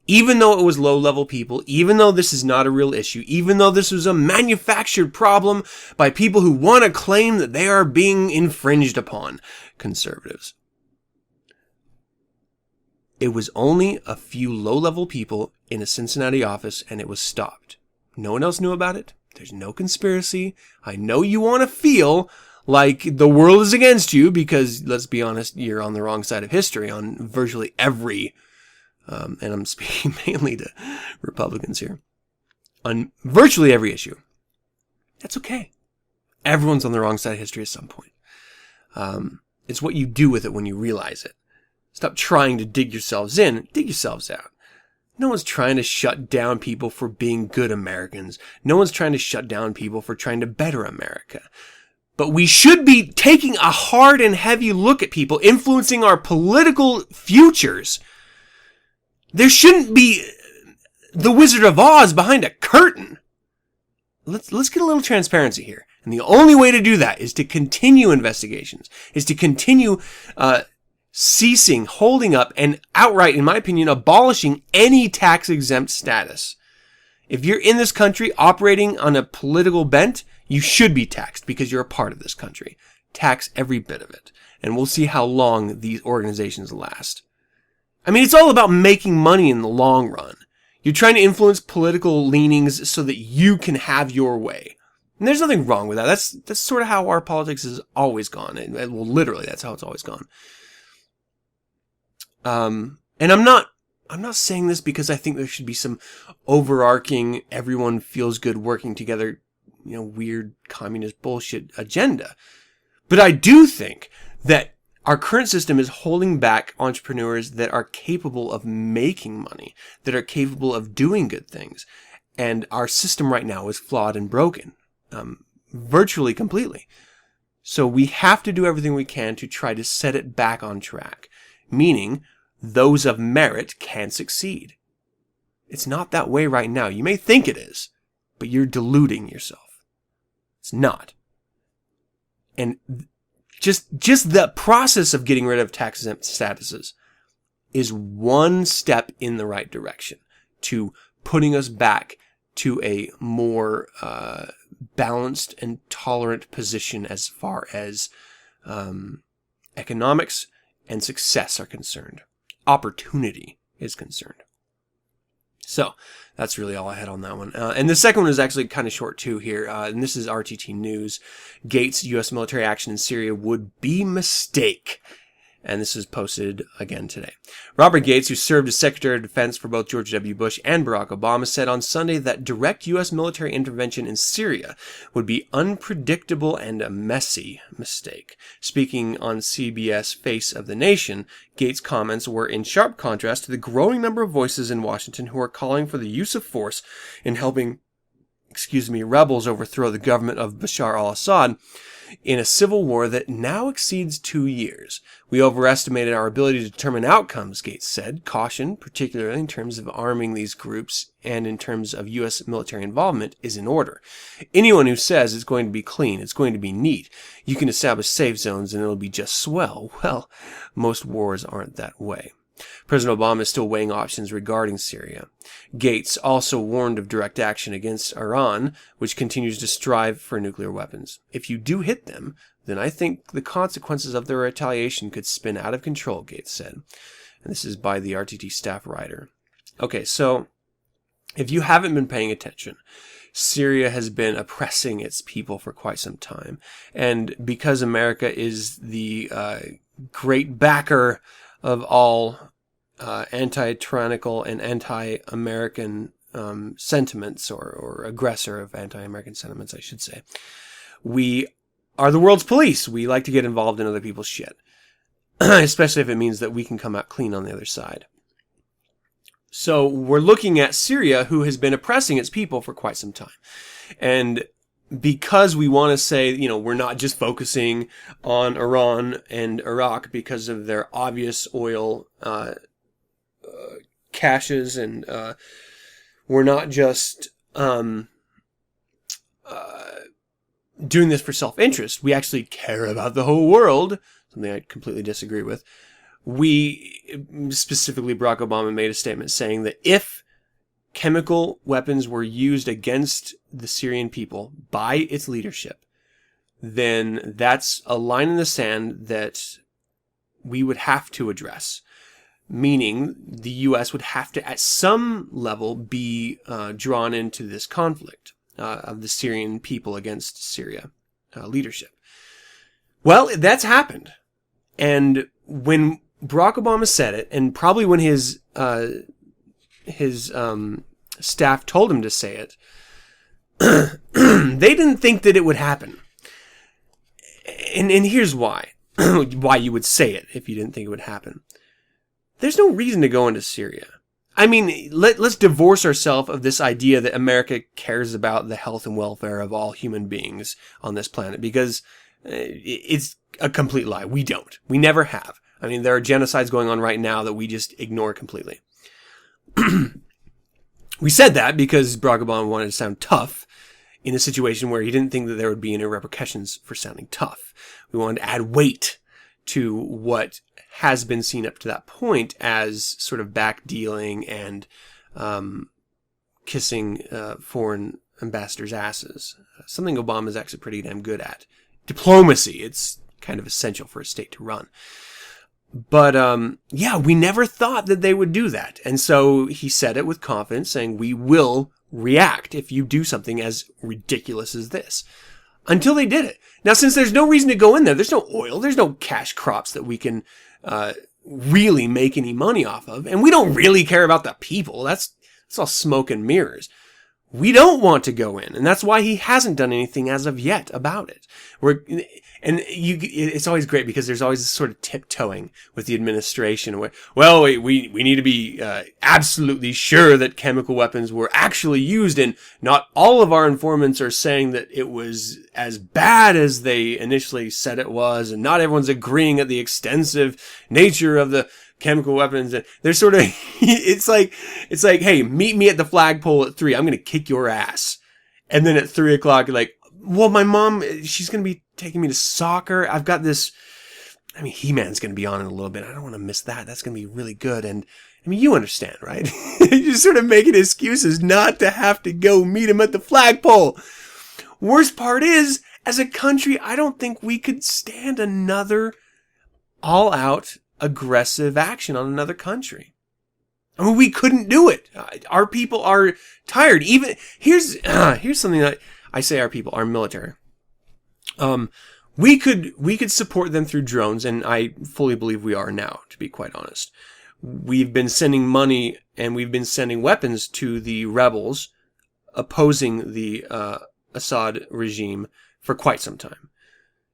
Even though it was low-level people, even though this is not a real issue, even though this was a manufactured problem by people who want to claim that they are being infringed upon, conservatives. It was only a few low-level people in a Cincinnati office, and it was stopped. No one else knew about it. There's no conspiracy. I know you want to feel like the world is against you because, let's be honest, you're on the wrong side of history on virtually every, and I'm speaking mainly to Republicans here, on virtually every issue. That's okay. Everyone's on the wrong side of history at some point. It's what you do with it when you realize it. Stop trying to dig yourselves in, dig yourselves out. No one's trying to shut down people for being good Americans. No one's trying to shut down people for trying to better America. But we should be taking a hard and heavy look at people influencing our political futures. There shouldn't be the Wizard of Oz behind a curtain. Let's get a little transparency here. And the only way to do that is to continue investigations, is to continue ceasing, holding up, and outright, in my opinion, abolishing any tax-exempt status. If you're in this country operating on a political bent, you should be taxed because you're a part of this country. Tax every bit of it. And we'll see how long these organizations last. I mean, it's all about making money in the long run. You're trying to influence political leanings so that you can have your way. And there's nothing wrong with that. That's sort of how our politics has always gone. Well, literally, that's how it's always gone. And I'm not saying this because I think there should be some overarching, everyone feels good working together, weird communist bullshit agenda. But I do think that our current system is holding back entrepreneurs that are capable of making money, that are capable of doing good things. And our system right now is flawed and broken, virtually completely. So we have to do everything we can to try to set it back on track, meaning those of merit can succeed. It's not that way right now. You may think it is, but you're deluding yourself. It's not. And just the process of getting rid of tax-exempt statuses is one step in the right direction to putting us back to a more balanced and tolerant position as far as economics and success are concerned. Opportunity is concerned. So that's really all I had on that one. And the second one is actually kind of short too here. And this is RTT News. Gates' U.S. military action in Syria would be mistake. And this is posted again today. Robert Gates, who served as Secretary of Defense for both George W. Bush and Barack Obama, said on Sunday that direct U.S. military intervention in Syria would be unpredictable and a messy mistake. Speaking on CBS Face of the Nation, Gates' comments were in sharp contrast to the growing number of voices in Washington who are calling for the use of force in helping, rebels overthrow the government of Bashar al-Assad in a civil war that now exceeds 2 years. We overestimated our ability to determine outcomes, Gates said. Caution, particularly in terms of arming these groups and in terms of U.S. military involvement, is in order. Anyone who says it's going to be clean, it's going to be neat, you can establish safe zones and it'll be just swell, well, most wars aren't that way. President Obama is still weighing options regarding Syria. Gates also warned of direct action against Iran, which continues to strive for nuclear weapons. If you do hit them, then I think the consequences of their retaliation could spin out of control, Gates said. And this is by the RTT staff writer. Okay, so if you haven't been paying attention, Syria has been oppressing its people for quite some time. And because America is the great backer of all anti-tyrannical and anti-American sentiments, or aggressor of anti-American sentiments, I should say. We are the world's police. We like to get involved in other people's shit, especially if it means that we can come out clean on the other side. So we're looking at Syria, who has been oppressing its people for quite some time. And because we want to say, we're not just focusing on Iran and Iraq because of their obvious oil caches, and we're not just doing this for self-interest. We actually care about the whole world, something I completely disagree with. Specifically Barack Obama made a statement saying that if chemical weapons were used against the Syrian people by its leadership, then that's a line in the sand that we would have to address. Meaning the U.S. would have to, at some level, be drawn into this conflict of the Syrian people against Syria leadership. Well, that's happened. And when Barack Obama said it, and probably when his staff told him to say it, they didn't think that it would happen. And here's why. Why you would say it if you didn't think it would happen. There's no reason to go into Syria. I mean, let's divorce ourselves of this idea that America cares about the health and welfare of all human beings on this planet, because it's a complete lie. We don't. We never have. I mean, there are genocides going on right now that we just ignore completely. We said that because Barack Obama wanted to sound tough in a situation where he didn't think that there would be any repercussions for sounding tough. We wanted to add weight to what has been seen up to that point as sort of backdealing and kissing foreign ambassadors' asses. Something Obama's actually pretty damn good at. Diplomacy. It's kind of essential for a state to run. But, we never thought that they would do that. And so he said it with confidence, saying, we will react if you do something as ridiculous as this. Until they did it. Now, since there's no reason to go in there, there's no oil, there's no cash crops that we can really make any money off of, and we don't really care about the people. That's all smoke and mirrors. We don't want to go in, and that's why he hasn't done anything as of yet about it. It's always great because there's always this sort of tiptoeing with the administration where, well, we need to be absolutely sure that chemical weapons were actually used, and not all of our informants are saying that it was as bad as they initially said it was, and not everyone's agreeing at the extensive nature of the chemical weapons. And they're sort of, it's like, hey, meet me at the flagpole at 3. I'm going to kick your ass. And then at 3 o'clock, you're like, well, my mom, she's going to be taking me to soccer. I've got this, He-Man's going to be on in a little bit. I don't want to miss that. That's going to be really good. And you understand, right? You're sort of making excuses not to have to go meet him at the flagpole. Worst part is, as a country, I don't think we could stand another all-out aggressive action on another country. We couldn't do it. Our people are tired. Even here's something that I say: our people, our military. We could support them through drones, and I fully believe we are now, to be quite honest. We've been sending money and we've been sending weapons to the rebels opposing the Assad regime for quite some time.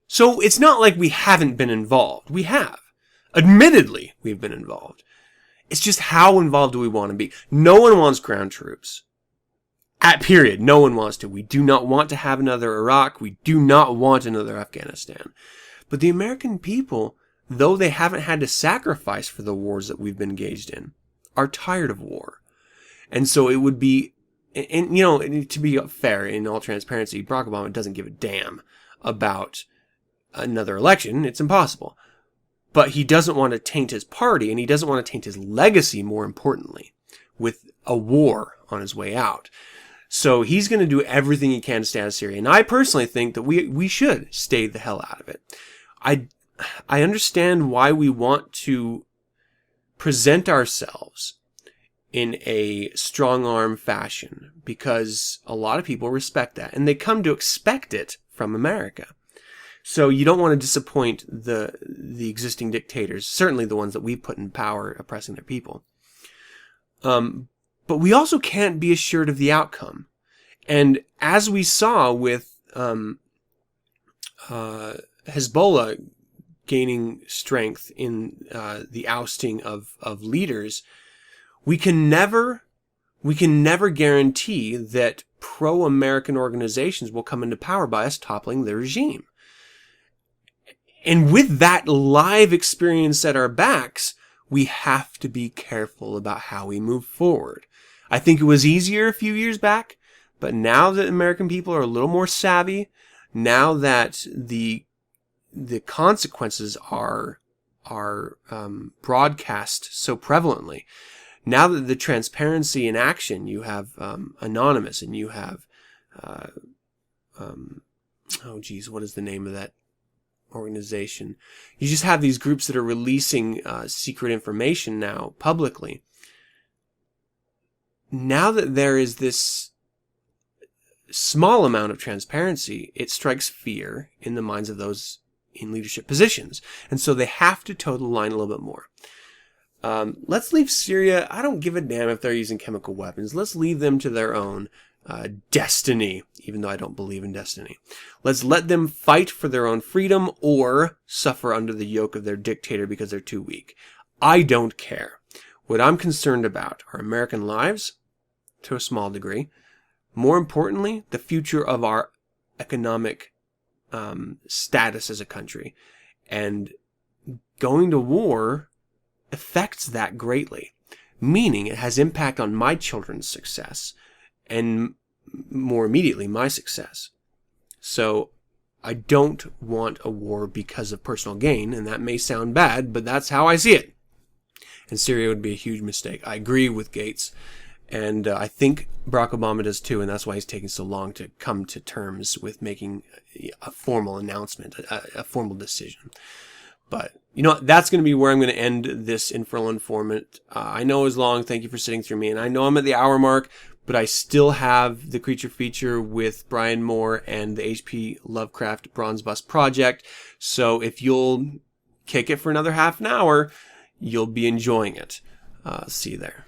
So it's not like we haven't been involved. We have. Admittedly, we've been involved. It's just how involved do we want to be? No one wants ground troops. Period. No one wants to. We do not want to have another Iraq. We do not want another Afghanistan. But the American people, though they haven't had to sacrifice for the wars that we've been engaged in, are tired of war. And so it would be, and to be fair, in all transparency, Barack Obama doesn't give a damn about another election. It's impossible. But he doesn't want to taint his party, and he doesn't want to taint his legacy, more importantly, with a war on his way out. So he's going to do everything he can to stay out of Syria. And I personally think that we should stay the hell out of it. I understand why we want to present ourselves in a strong-arm fashion, because a lot of people respect that, and they come to expect it from America. So you don't want to disappoint the existing dictators, certainly the ones that we've put in power oppressing their people. But we also can't be assured of the outcome. And as we saw with Hezbollah gaining strength in the ousting of leaders, we can never guarantee that pro-American organizations will come into power by us toppling the regime. And with that live experience at our backs, we have to be careful about how we move forward. I think it was easier a few years back, but now that American people are a little more savvy, now that the consequences are broadcast so prevalently, now that the transparency in action, you have Anonymous, and you have what is the name of that organization? You just have these groups that are releasing secret information now publicly. Now that there is this small amount of transparency, it strikes fear in the minds of those in leadership positions. And so they have to toe the line a little bit more. Let's leave Syria. I don't give a damn if they're using chemical weapons. Let's leave them to their own destiny, even though I don't believe in destiny. Let's let them fight for their own freedom or suffer under the yoke of their dictator because they're too weak. I don't care. What I'm concerned about are American lives, to a small degree. More importantly, the future of our economic status as a country. And going to war affects that greatly, meaning it has impact on my children's success and more immediately my success. So I don't want a war because of personal gain, and that may sound bad, but that's how I see it. And Syria would be a huge mistake. I agree with Gates, and I think Barack Obama does too, and that's why he's taking so long to come to terms with making a formal announcement, a formal decision. But, that's going to be where I'm going to end this Infernal Informant. I know it was long. Thank you for sitting through me. And I know I'm at the hour mark, but I still have the creature feature with Brian Moore and the H.P. Lovecraft Bronze Bust Project. So if you'll kick it for another half an hour, you'll be enjoying it. See you there.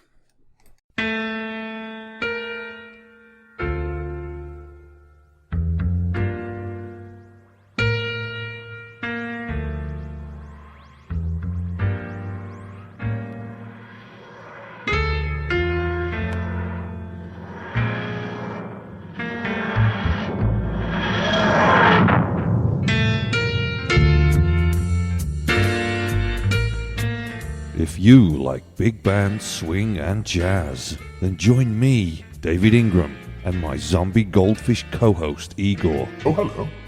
If you like big band, swing, and jazz, then join me, David Ingram, and my zombie goldfish co-host Igor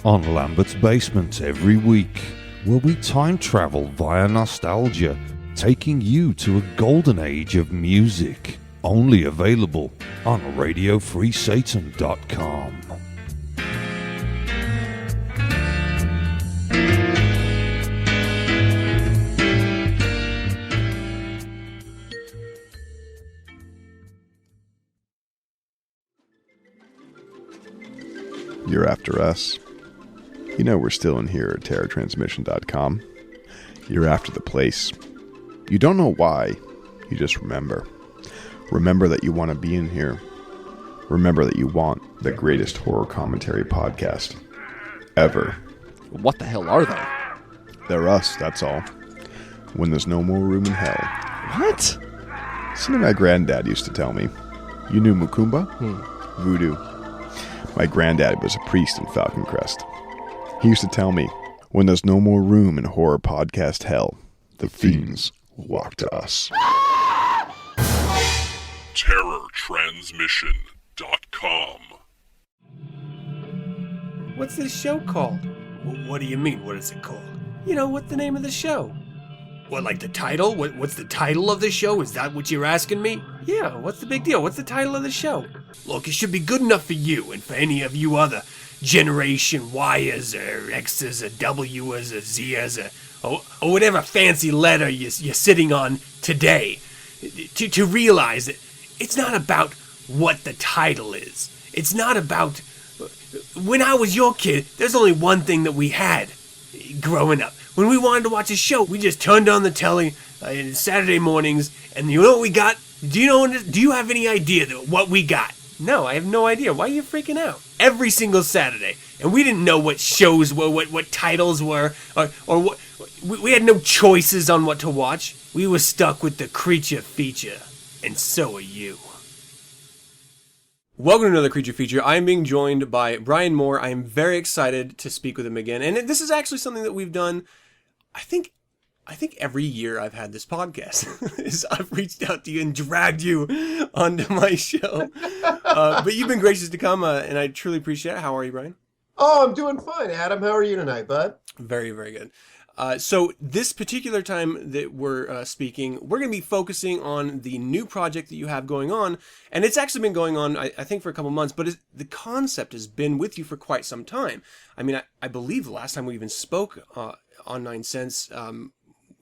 on Lambert's Basement every week, where we time travel via nostalgia, taking you to a golden age of music, only available on RadioFreeSatan.com. You're after us. You know we're still in here at terrortransmission.com. You're after the place. You don't know why. You just remember. Remember that you want to be in here. Remember that you want the greatest horror commentary podcast ever. What the hell are they? They're us, that's all. When there's no more room in hell. What? Something my granddad used to tell me. You knew Mukumba? Voodoo. My granddad was a priest in Falcon Crest. He used to tell me, when there's no more room in horror podcast hell, the fiends walk to us. TerrorTransmission.com. What's this show called? What do you mean, what is it called? You know, what's the name of the show? What, like the title? What's the title of the show? Is that what you're asking me? Yeah, what's the big deal? What's the title of the show? Look, it should be good enough for you and for any of you other Generation Yers or X's or W's or Z's or whatever fancy letter you're sitting on today to realize that it's not about what the title is. It's not about... When I was your kid, there's only one thing that we had growing up. When we wanted to watch a show, we just turned on the telly Saturday mornings, and you know what we got? Do you have any idea what we got? No, I have no idea. Why are you freaking out? Every single Saturday, and we didn't know what shows were, what titles were, or what. We had no choices on what to watch. We were stuck with the creature feature, and so are you. Welcome to another Creature Feature. I am being joined by Brian Moore. I am very excited to speak with him again, and this is actually something that we've done. I think every year I've had this podcast is I've reached out to you and dragged you onto my show. But you've been gracious to come, and I truly appreciate it. How are you, Brian? Oh, I'm doing fine, Adam. How are you tonight, bud? Very, very good. So this particular time that we're speaking, we're going to be focusing on the new project that you have going on. And it's actually been going on, I think, for a couple months, but the concept has been with you for quite some time. I mean, I believe the last time we even spoke on 9sense,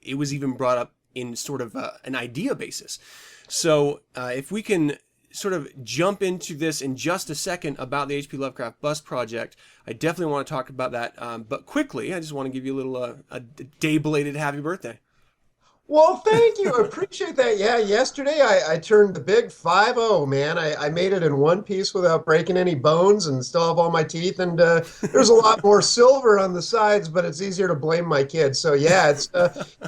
it was even brought up in sort of an idea basis. So if we can sort of jump into this in just a second about the H.P. Lovecraft Bust Project, I definitely want to talk about that. But quickly, I just want to give you a little a day-belated happy birthday. Well, thank you. I appreciate that. Yeah, yesterday I turned the big 5-0, man. I made it in one piece without breaking any bones and still have all my teeth. And there's a lot more silver on the sides, but it's easier to blame my kids. So, yeah,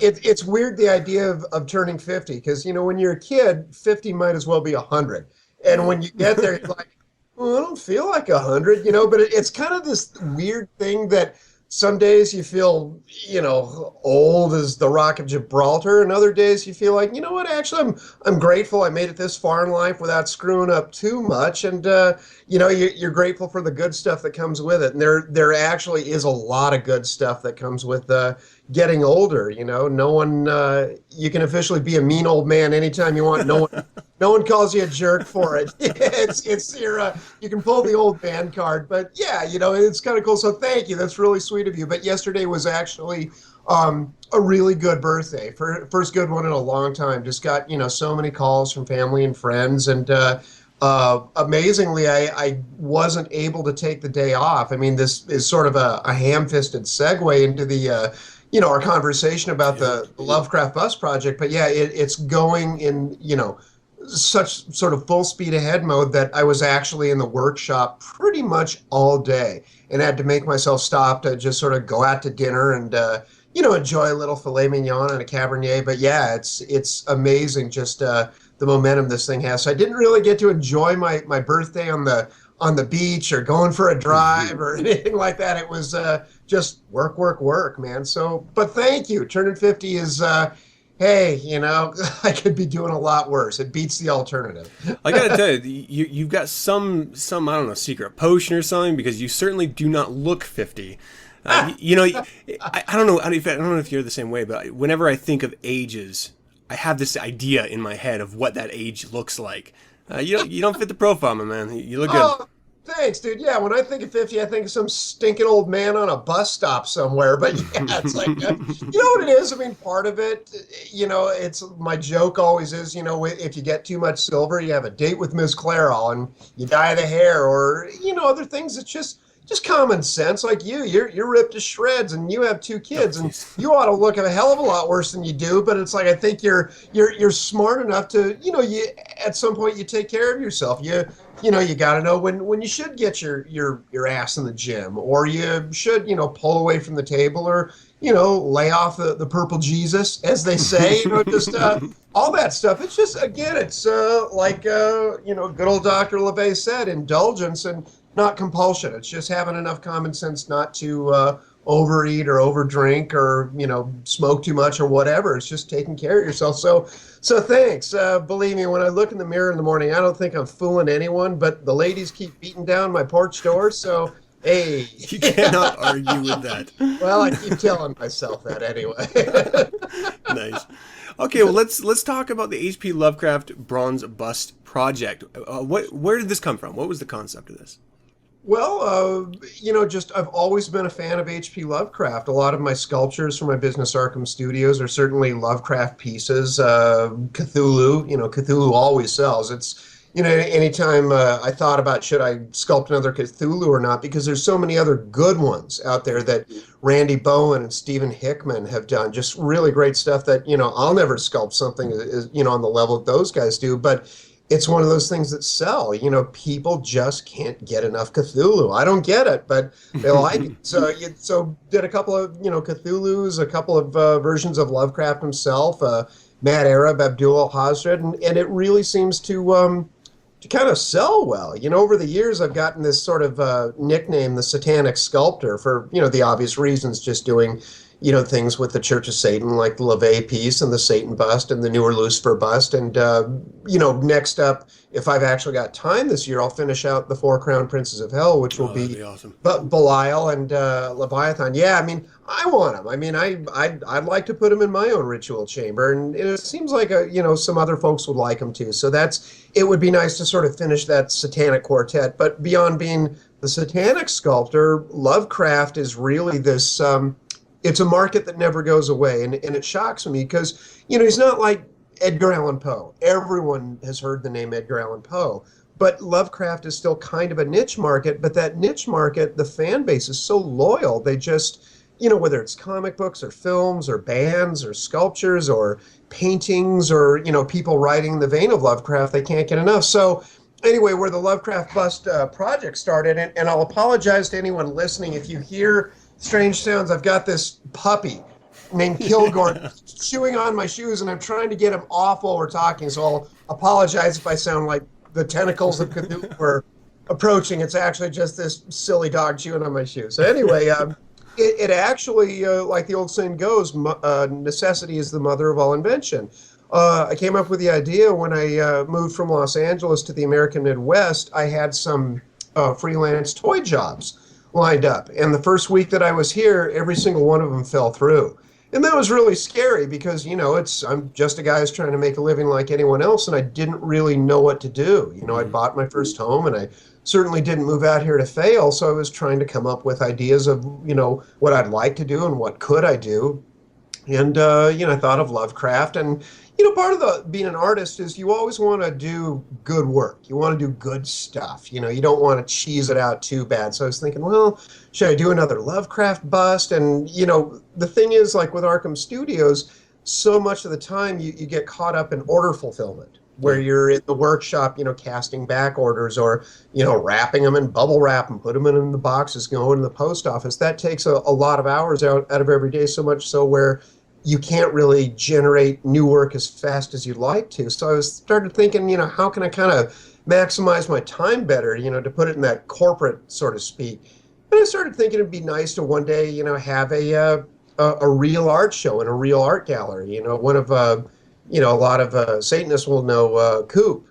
it's weird, the idea of turning 50. Because, you know, when you're a kid, 50 might as well be 100. And when you get there, you're like, well, I don't feel like 100, you know. But it's kind of this weird thing that some days you feel, you know, old as the Rock of Gibraltar, and other days you feel like, you know what, actually I'm grateful I made it this far in life without screwing up too much, and you know, you're grateful for the good stuff that comes with it. And there actually is a lot of good stuff that comes with getting older. You know, no one you can officially be a mean old man anytime you want. No one calls you a jerk for it. It's your you can pull the old man card, but yeah, you know, it's kind of cool. So thank you. That's really sweet of you. But yesterday was actually a really good birthday. First good one in a long time. Just got, you know, so many calls from family and friends, and Amazingly, I wasn't able to take the day off. I mean, this is sort of a ham-fisted segue into the, our conversation about the Lovecraft Bus Project. But yeah, it's going in, such sort of full speed ahead mode that I was actually in the workshop pretty much all day and had to make myself stop to just sort of go out to dinner and, enjoy a little filet mignon and a Cabernet. But yeah, it's amazing just the momentum this thing has. So I didn't really get to enjoy my birthday on the beach or going for a drive or anything like that. It was just work, man. So, but thank you. Turning 50 is, hey, I could be doing a lot worse. It beats the alternative. I gotta tell you, you've got some I don't know, secret potion or something, because you certainly do not look 50. I don't know if you're the same way, but whenever I think of ages, I have this idea in my head of what that age looks like. You don't fit the profile, my man. You look good. Oh, thanks, dude. Yeah, when I think of 50, I think of some stinking old man on a bus stop somewhere. But yeah, it's like, you know what it is? I mean, part of it, it's my joke always is, if you get too much silver, you have a date with Miss Clairol and you dye the hair, or, other things. It's just common sense. Like you're ripped to shreds, and you have 2 kids, and you ought to look a hell of a lot worse than you do. But it's like, I think you're smart enough to, you at some point you take care of yourself. You got to know when you should get your ass in the gym, or you should pull away from the table, or lay off the purple Jesus, as they say. Just all that stuff. It's just, again, it's like good old Dr. LeVay said, indulgence and not compulsion. It's just having enough common sense not to overeat or overdrink or, smoke too much or whatever. It's just taking care of yourself. So thanks. Believe me, when I look in the mirror in the morning, I don't think I'm fooling anyone, but the ladies keep beating down my porch door. So, hey. You cannot argue with that. Well, I keep telling myself that anyway. Nice. Okay, well, let's talk about the H.P. Lovecraft Bronze Bust Project. Where did this come from? What was the concept of this? Well, I've always been a fan of H.P. Lovecraft. A lot of my sculptures for my business, Arkham Studios, are certainly Lovecraft pieces. Cthulhu, Cthulhu always sells. It's, anytime I thought about should I sculpt another Cthulhu or not, because there's so many other good ones out there that Randy Bowen and Stephen Hickman have done. Just really great stuff that, I'll never sculpt something, on the level that those guys do. But it's one of those things that sell. People just can't get enough Cthulhu. I don't get it, but they like it. So did a couple of, Cthulhus, a couple of versions of Lovecraft himself, Mad Arab, Abdul al-Hazred, and it really seems to kind of sell well. Over the years, I've gotten this sort of nickname, the Satanic Sculptor, for, the obvious reasons, just doing things with the Church of Satan, like the LeVay piece and the Satan bust and the newer Lucifer bust. And, next up, if I've actually got time this year, I'll finish out the 4 Crown Princes of Hell, which will be awesome. Belial and Leviathan. Yeah, I mean, I want them. I mean, I'd like to put them in my own ritual chamber. And it seems like, some other folks would like them too. So it would be nice to sort of finish that Satanic quartet. But beyond being the Satanic sculptor, Lovecraft is really this... it's a market that never goes away, and it shocks me because, he's not like Edgar Allan Poe. Everyone has heard the name Edgar Allan Poe, but Lovecraft is still kind of a niche market, but that niche market, the fan base is so loyal. They just, whether it's comic books or films or bands or sculptures or paintings or, people writing in the vein of Lovecraft, they can't get enough. So anyway, where the Lovecraft Bust project started, and I'll apologize to anyone listening if you hear strange sounds. I've got this puppy named Kilgore chewing on my shoes, and I'm trying to get him off while we're talking, so I'll apologize if I sound like the tentacles of Cthulhu are approaching. It's actually just this silly dog chewing on my shoes. So anyway, it actually, like the old saying goes, necessity is the mother of all invention. I came up with the idea when I moved from Los Angeles to the American Midwest. I had some freelance toy jobs lined up. And the first week that I was here, every single one of them fell through. And that was really scary because, I'm just a guy who's trying to make a living like anyone else, and I didn't really know what to do. I bought my first home, and I certainly didn't move out here to fail, so I was trying to come up with ideas of, what I'd like to do and what could I do. And, I thought of Lovecraft. And, part of being an artist is you always want to do good work. You want to do good stuff. You don't want to cheese it out too bad. So I was thinking, well, should I do another Lovecraft bust? And, the thing is, like with Arkham Studios, so much of the time you get caught up in order fulfillment, where you're in the workshop, casting back orders or, wrapping them in bubble wrap and put them in the boxes, going to the post office. That takes a lot of hours out of every day, so much so where you can't really generate new work as fast as you'd like to. So I started thinking, how can I kind of maximize my time better, to put it in that corporate sort of speak. And I started thinking it'd be nice to one day, have a real art show in a real art gallery. One of, a lot of Satanists will know Coop.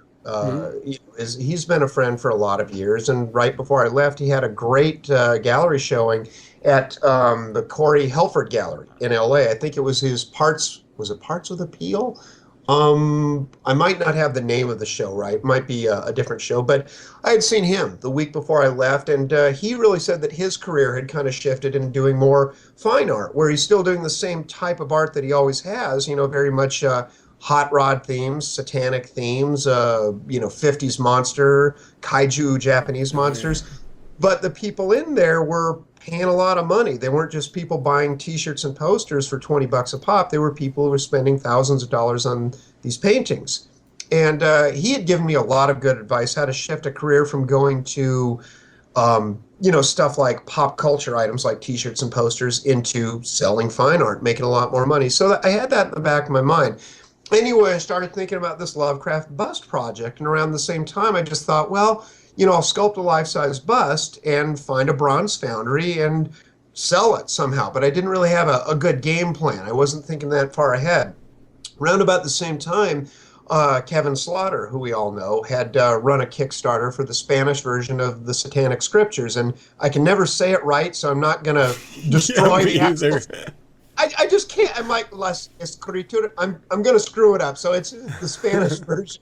He's been a friend for a lot of years. And right before I left, he had a great gallery showing at the Corey Helford Gallery in LA. I think it was his Parts with Appeal? I might not have the name of the show right. It might be a different show, but I had seen him the week before I left, and he really said that his career had kind of shifted into doing more fine art, where he's still doing the same type of art that he always has, very much hot rod themes, satanic themes, 50s monster, kaiju Japanese monsters. But the people in there were paying a lot of money. They weren't just people buying T-shirts and posters for $20 a pop. They were people who were spending thousands of dollars on these paintings. And he had given me a lot of good advice how to shift a career from going to, stuff like pop culture items like T-shirts and posters into selling fine art, making a lot more money. So I had that in the back of my mind. Anyway, I started thinking about this Lovecraft bust project. And around the same time, I just thought, well, I'll sculpt a life-size bust and find a bronze foundry and sell it somehow. But I didn't really have a good game plan. I wasn't thinking that far ahead. Around about the same time, Kevin Slaughter, who we all know, had run a Kickstarter for the Spanish version of the Satanic Scriptures. And I can never say it right, so I'm not going to destroy the actual... I just can't. I'm like, Las Escrituras. I'm going to screw it up. So it's the Spanish version.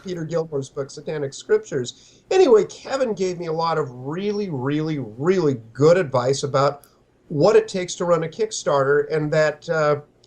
Peter Gilmore's book, Satanic Scriptures. Anyway, Kevin gave me a lot of really, really, really good advice about what it takes to run a Kickstarter, and that,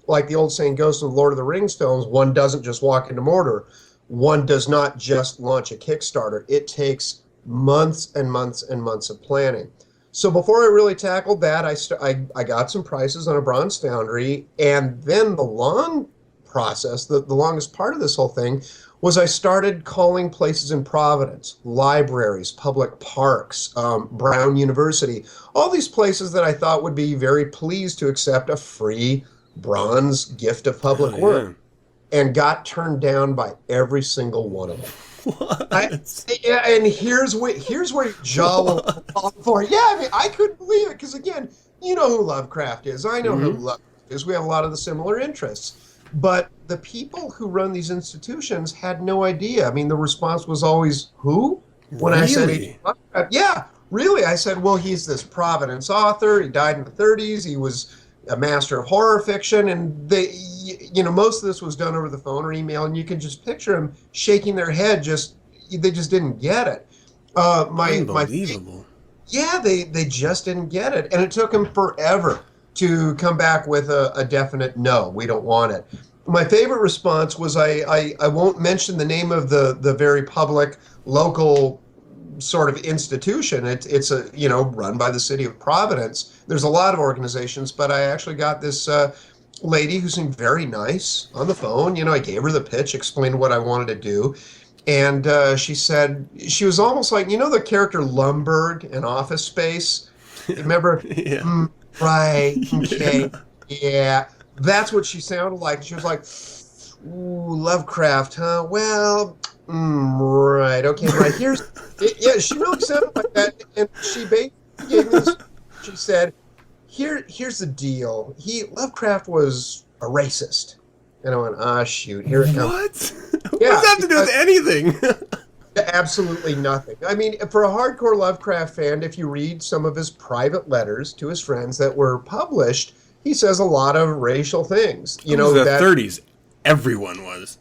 like the old saying goes in Lord of the Rings films, one doesn't just walk into Mordor. One does not just launch a Kickstarter. It takes months and months and months of planning. So before I really tackled that, I got some prices on a bronze foundry, and then the long process, the longest part of this whole thing, was I started calling places in Providence, libraries, public parks, Brown University, all these places that I thought would be very pleased to accept a free bronze gift of public work, and got turned down by every single one of them. What? And here's where your jaw will fall for. Yeah, I mean, I couldn't believe it, because again, you know who Lovecraft is. I know who Lovecraft is. We have a lot of the similar interests. But the people who run these institutions had no idea. I mean, the response was always, who? When I said, yeah, really. I said, well, he's this Providence author. He died in the 30s. He was a master of horror fiction. And most of this was done over the phone or email. And you can just picture them shaking their head. They just didn't get it. Unbelievable. Yeah, they just didn't get it. And it took them forever to come back with a definite no, we don't want it. My favorite response was, I won't mention the name of the very public local sort of institution. It's run by the city of Providence. There's a lot of organizations, but I actually got this lady who seemed very nice on the phone. I gave her the pitch, explained what I wanted to do. And she said, she was almost like, the character Lumberg in Office Space. Remember? Yeah. Right, okay, yeah. That's what she sounded like. She was like, ooh, Lovecraft, huh? Well, right, okay, right. Yeah, she really sounded like that. And she basically gave me this, she said, here's the deal. Lovecraft was a racist. And I went, shoot, here it comes. What? Yeah, what does that have to do with anything? Absolutely nothing. I mean, for a hardcore Lovecraft fan, if you read some of his private letters to his friends that were published, he says a lot of racial things. The 30s, everyone was.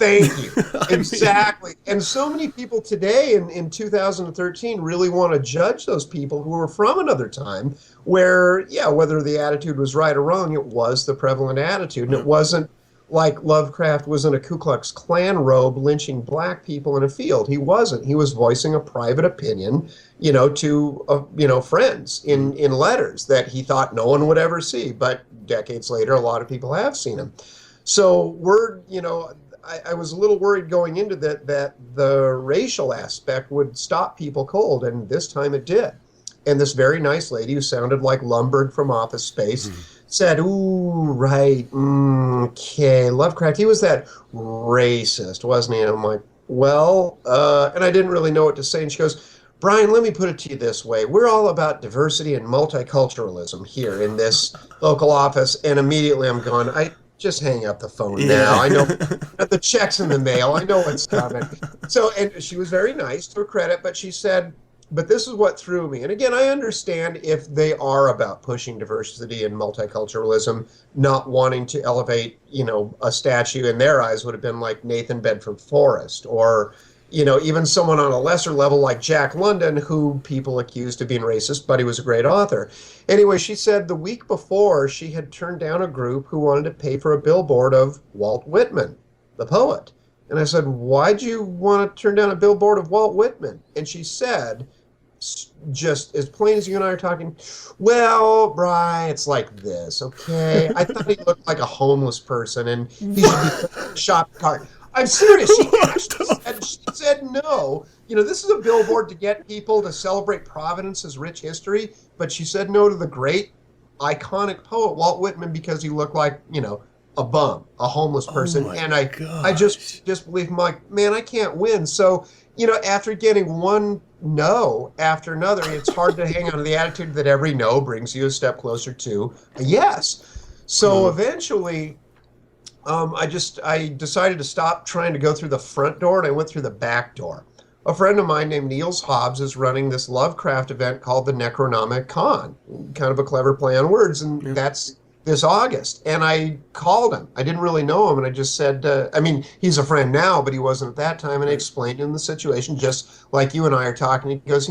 Thank you. Exactly. And so many people today in 2013 really want to judge those people who were from another time where, yeah, whether the attitude was right or wrong, it was the prevalent attitude. And it wasn't like Lovecraft was in a Ku Klux Klan robe lynching black people in a field. He wasn't. He was voicing a private opinion, to, friends in letters that he thought no one would ever see. But decades later, a lot of people have seen him. So I was a little worried going into that the racial aspect would stop people cold, and this time it did. And this very nice lady who sounded like Lumbergh from Office Space said, ooh, right, okay, Lovecraft, he was that racist, wasn't he? And I'm like, well, and I didn't really know what to say. And she goes, Brian, let me put it to you this way. We're all about diversity and multiculturalism here in this local office. And immediately I'm going, I just hang up the phone now. I know the check's in the mail. I know what's coming. So, and she was very nice, to her credit, but she said, but this is what threw me. And again, I understand if they are about pushing diversity and multiculturalism, not wanting to elevate, a statue in their eyes would have been like Nathan Bedford Forrest, or, even someone on a lesser level like Jack London, who people accused of being racist, but he was a great author. Anyway, she said the week before she had turned down a group who wanted to pay for a billboard of Walt Whitman, the poet. And I said, why'd you want to turn down a billboard of Walt Whitman? And she said, just as plain as you and I are talking, well, Bri, it's like this, okay? I thought he looked like a homeless person and he should be shop cart. I'm serious. She said no. This is a billboard to get people to celebrate Providence's rich history, but she said no to the great, iconic poet Walt Whitman because he looked like, a bum, a homeless person. And I just believe, I'm like, man, I can't win. So, after getting one no after another, it's hard to hang on to the attitude that every no brings you a step closer to a yes. So eventually, I decided to stop trying to go through the front door, and I went through the back door. A friend of mine named Niels Hobbs is running this Lovecraft event called the Necronomicon, kind of a clever play on words, and that's this August. And I called him. I didn't really know him, and I just said, he's a friend now, but he wasn't at that time, and I explained to him the situation just like you and I are talking. He goes,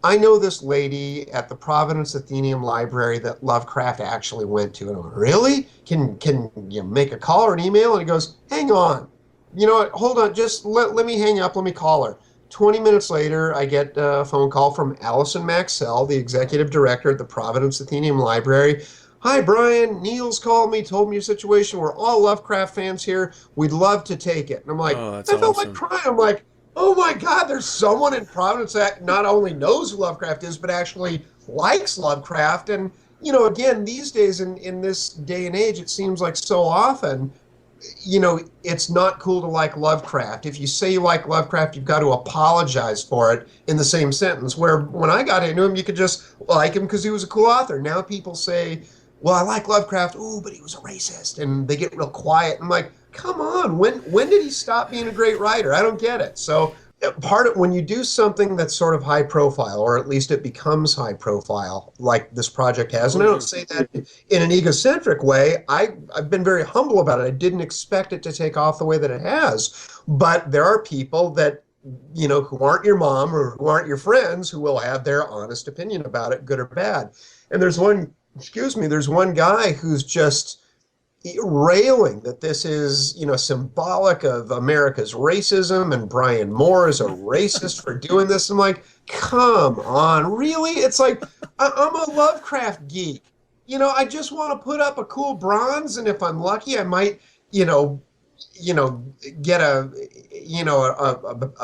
I know this lady at the Providence Athenaeum Library that Lovecraft actually went to. And I'm like, really? Can you make a call or an email? And he goes, hang on. You know what? Hold on. Just let me hang up. Let me call her. 20 minutes later, I get a phone call from Allison Maxell, the executive director at the Providence Athenaeum Library. Hi, Brian. Niels called me, told me your situation. We're all Lovecraft fans here. We'd love to take it. And I'm like, I felt like crying. I'm like, oh my God, there's someone in Providence that not only knows who Lovecraft is, but actually likes Lovecraft. And, again, these days in this day and age, it seems like so often, it's not cool to like Lovecraft. If you say you like Lovecraft, you've got to apologize for it in the same sentence. Where when I got into him, you could just like him because he was a cool author. Now people say, well, I like Lovecraft, ooh, but he was a racist. And they get real quiet. I'm like, come on, when did he stop being a great writer? I don't get it. So when you do something that's sort of high profile, or at least it becomes high profile, like this project has, and I don't say that in an egocentric way, I've been very humble about it. I didn't expect it to take off the way that it has. But there are people that, who aren't your mom or who aren't your friends who will have their honest opinion about it, good or bad. And there's one guy who's just railing that this is, symbolic of America's racism, and Brian Moore is a racist for doing this. I'm like, come on, really? It's like, I'm a Lovecraft geek. I just want to put up a cool bronze, and if I'm lucky, I might, get a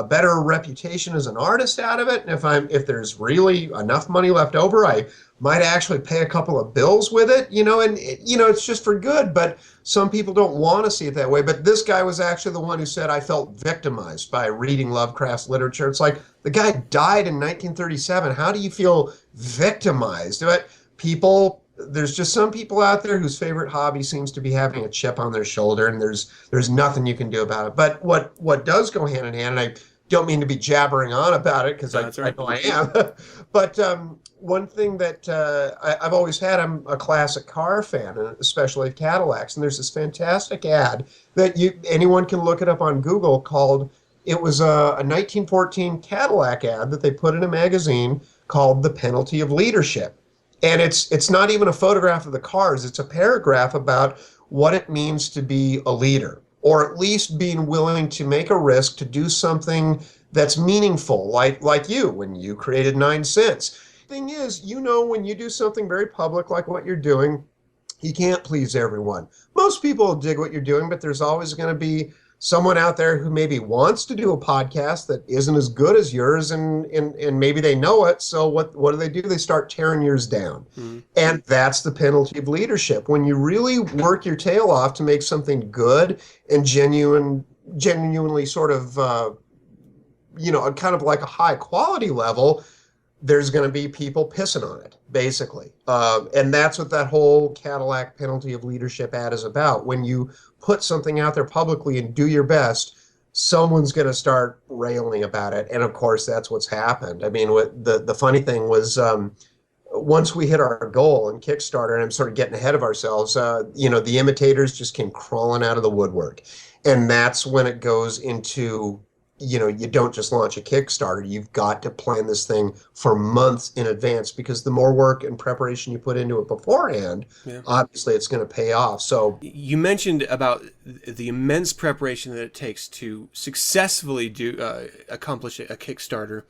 better reputation as an artist out of it. And if there's really enough money left over, I might actually pay a couple of bills with it, and it's just for good. But some people don't want to see it that way. But this guy was actually the one who said, I felt victimized by reading Lovecraft's literature. It's like, the guy died in 1937. How do you feel victimized? But there's just some people out there whose favorite hobby seems to be having a chip on their shoulder, and there's nothing you can do about it. But what does go hand in hand, and I don't mean to be jabbering on about it because That's I right. know I am. But one thing that I've always had, I'm a classic car fan, and especially of Cadillacs. And there's this fantastic ad that anyone can look it up on Google called, it was a 1914 Cadillac ad that they put in a magazine called The Penalty of Leadership. And it's not even a photograph of the cars. It's a paragraph about what it means to be a leader, or at least being willing to make a risk to do something that's meaningful, like you, when you created 9sense. Thing is, when you do something very public like what you're doing, you can't please everyone. Most people dig what you're doing, but there's always going to be someone out there who maybe wants to do a podcast that isn't as good as yours, and maybe they know it. So what do? They start tearing yours down. Mm-hmm. And that's the penalty of leadership. When you really work your tail off to make something good and genuinely sort of, kind of like a high quality level, there's going to be people pissing on it, basically. And that's what that whole Cadillac penalty of leadership ad is about. When you put something out there publicly and do your best, someone's going to start railing about it. And of course, that's what's happened. I mean, the funny thing was, once we hit our goal in Kickstarter, and I'm sort of getting ahead of ourselves, the imitators just came crawling out of the woodwork. And that's when it goes into, you don't just launch a Kickstarter. You've got to plan this thing for months in advance, because the more work and preparation you put into it beforehand, obviously it's going to pay off. So you mentioned about the immense preparation that it takes to successfully accomplish a Kickstarter,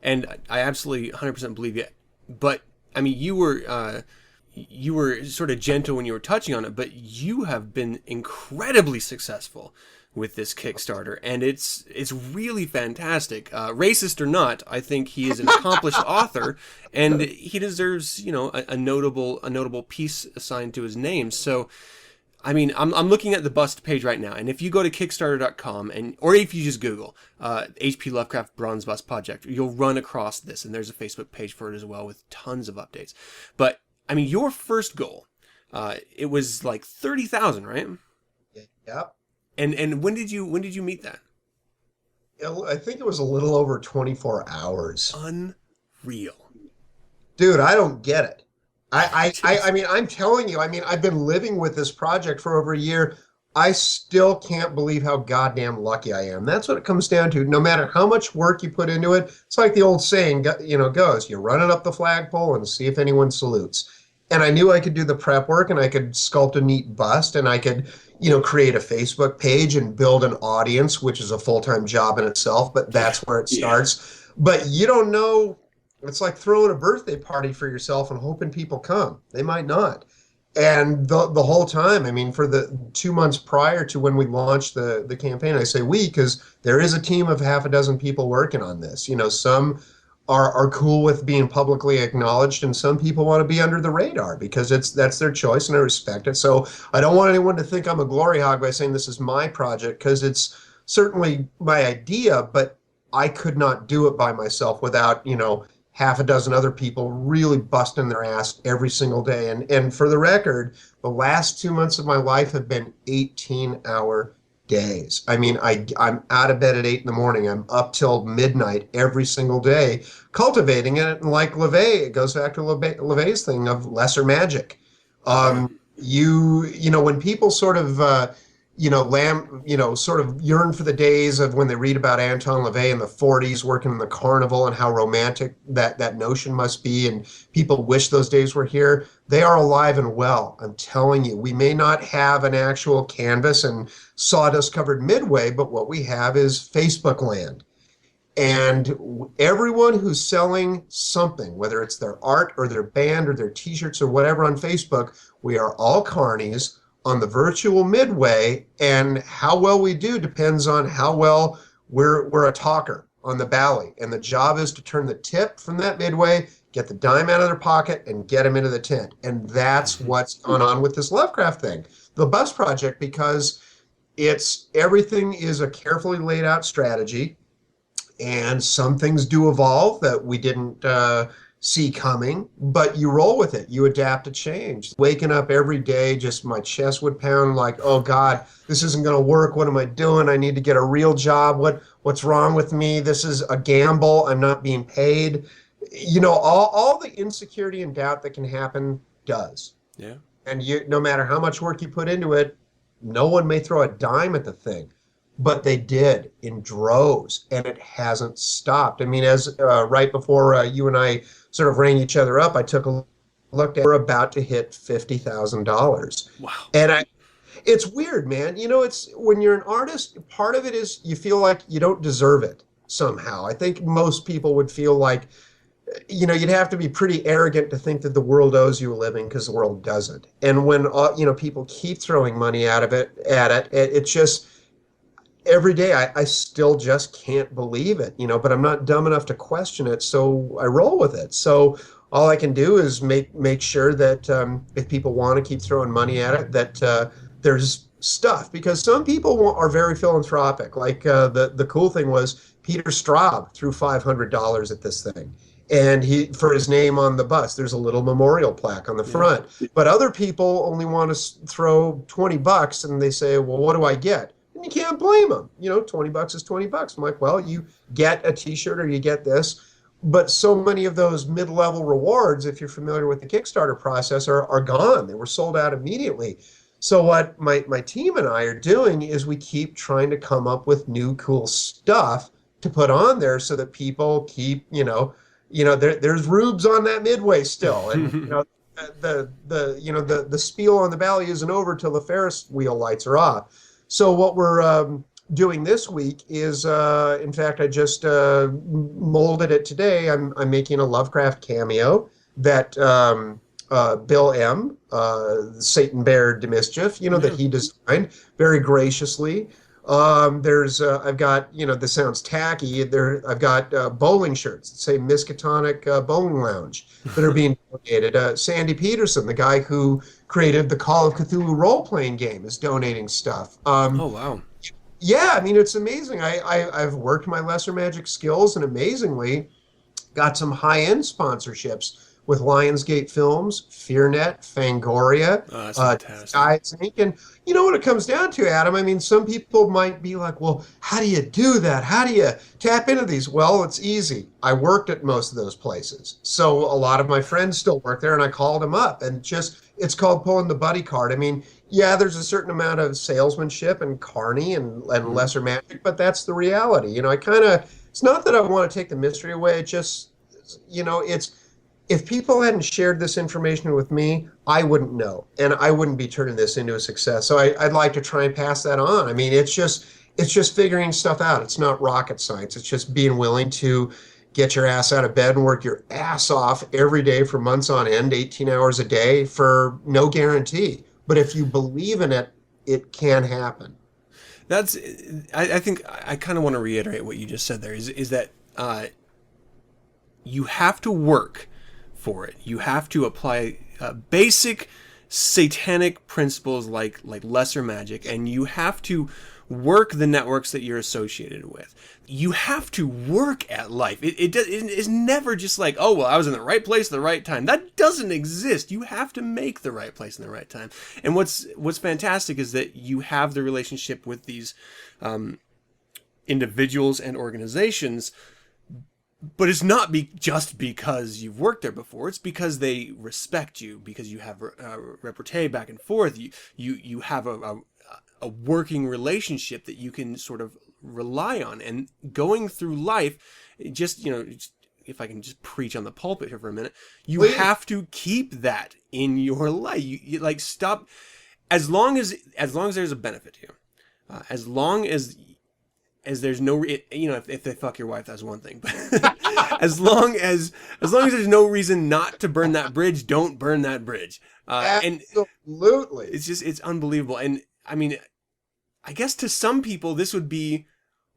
and I absolutely 100% believe you. But I mean, you were sort of gentle when you were touching on it, but you have been incredibly successful with this Kickstarter, and it's really fantastic. Racist or not, I think he is an accomplished author, and he deserves, a notable piece assigned to his name. So, I mean, I'm looking at the bust page right now, and if you go to Kickstarter.com, or if you just Google H.P. Lovecraft Bronze Bust Project, you'll run across this, and there's a Facebook page for it as well with tons of updates. But I mean, your first goal, it was like 30,000, right? Yep. And when did you meet that? I think it was a little over 24 hours. Unreal. Dude, I don't get it. I mean, I'm telling you, I've been living with this project for over a year. I still can't believe how goddamn lucky I am. That's what it comes down to. No matter how much work you put into it, it's like the old saying, goes, you run it up the flagpole and see if anyone salutes. And I knew I could do the prep work, and I could sculpt a neat bust, and I could, create a Facebook page and build an audience, which is a full-time job in itself, but that's where it starts. But you don't know, it's like throwing a birthday party for yourself and hoping people come. They might not. And the whole time, I mean, for the 2 months prior to when we launched the campaign, I say we, because there is a team of half a dozen people working on this. Some are cool with being publicly acknowledged, and some people want to be under the radar because that's their choice, and I respect it. So I don't want anyone to think I'm a glory hog by saying this is my project, because it's certainly my idea, but I could not do it by myself without, half a dozen other people really busting their ass every single day. And for the record, the last 2 months of my life have been 18-hour days. I mean, I'm out of bed at 8 in. I'm up till midnight every single day, cultivating it. And like LeVay, it goes back to LeVay's thing of lesser magic. When people sort of, sort of yearn for the days of when they read about Anton LaVey in the 40s working in the carnival and how romantic that notion must be, and people wish those days were here. They are alive and well. I'm telling you, we may not have an actual canvas and sawdust covered midway, but what we have is Facebook land. And everyone who's selling something, whether it's their art or their band or their t-shirts or whatever on Facebook, we are all carnies on the virtual midway, and how well we do depends on how well we're a talker on the bally. And the job is to turn the tip from that midway, get the dime out of their pocket, and get them into the tent. And that's what's gone on with this Lovecraft thing, the Bus Project, because everything is a carefully laid out strategy, and some things do evolve that we didn't see coming, but you roll with it. You adapt to change. Waking up every day, just my chest would pound like, oh God, this isn't going to work. What am I doing? I need to get a real job. What's wrong with me? This is a gamble. I'm not being paid. You know, all the insecurity and doubt that can happen does. Yeah. And no matter how much work you put into it, no one may throw a dime at the thing. But they did in droves, and it hasn't stopped. I mean, as right before you and I sort of rang each other up, I took a look at, we're about to hit $50,000. Wow. And it's weird, man. You know, it's when you're an artist, part of it is you feel like you don't deserve it somehow. I think most people would feel like, you know, you'd have to be pretty arrogant to think that the world owes you a living, because the world doesn't. And when, you know, people keep throwing money at it, it's just, every day I still just can't believe it, you know, but I'm not dumb enough to question it, so I roll with it. So all I can do is make sure that if people want to keep throwing money at it, that there's stuff, because some people are very philanthropic. Like the cool thing was Peter Straub threw $500 at this thing, and for his name on the bus, there's a little memorial plaque on the front. But other people only want to throw $20, and they say, well, what do I get? And you can't blame them. You know, $20 is $20. I'm like, well, you get a t-shirt or you get this. But so many of those mid-level rewards, if you're familiar with the Kickstarter process, are gone. They were sold out immediately. So what my team and I are doing is we keep trying to come up with new cool stuff to put on there, so that people keep, there's rubes on that midway still. And, you know, the spiel on the valley isn't over till the Ferris wheel lights are off. So what we're doing this week is, in fact, I just molded it today. I'm making a Lovecraft cameo that Bill M., Satan Bear DeMischief, that he designed very graciously. I've got, this sounds tacky. I've got bowling shirts that say Miskatonic Bowling Lounge that are being donated. Sandy Peterson, the guy who created the Call of Cthulhu role-playing game, is donating stuff. Oh, wow. Yeah, I mean, it's amazing. I've worked my lesser magic skills, and amazingly got some high-end sponsorships with Lionsgate Films, FearNet, Fangoria, Skies Inc. And you know what it comes down to, Adam? I mean, some people might be like, well, how do you do that? How do you tap into these? Well, it's easy. I worked at most of those places. So a lot of my friends still work there, and I called them up, and it's called pulling the buddy card. I mean, yeah, there's a certain amount of salesmanship and carny and lesser magic, but that's the reality. It's not that I want to take the mystery away. It just, if people hadn't shared this information with me, I wouldn't know, and I wouldn't be turning this into a success. So I'd like to try and pass that on. I mean, it's just figuring stuff out. It's not rocket science. It's just being willing to get your ass out of bed and work your ass off every day for months on end, 18 hours a day, for no guarantee. But if you believe in it, it can happen. I think I kind of want to reiterate what you just said there, is that you have to work for it. You have to apply basic satanic principles like lesser magic, and you have to work the networks that you're associated with. You have to work at life. It is never just like, oh, well, I was in the right place at the right time. That doesn't exist. You have to make the right place in the right time. And what's fantastic is that you have the relationship with these individuals and organizations. But it's not just because you've worked there before. It's because they respect you, because you have repartee back and forth. You have a working relationship that you can sort of rely on. And going through life, just, if I can just preach on the pulpit here for a minute, you have to keep that in your life. You like stop, as long as there's a benefit to you, as long as there's no, if they fuck your wife, that's one thing. But as long as there's no reason not to burn that bridge, don't burn that bridge. Absolutely. And it's unbelievable. And I mean, I guess to some people this would be,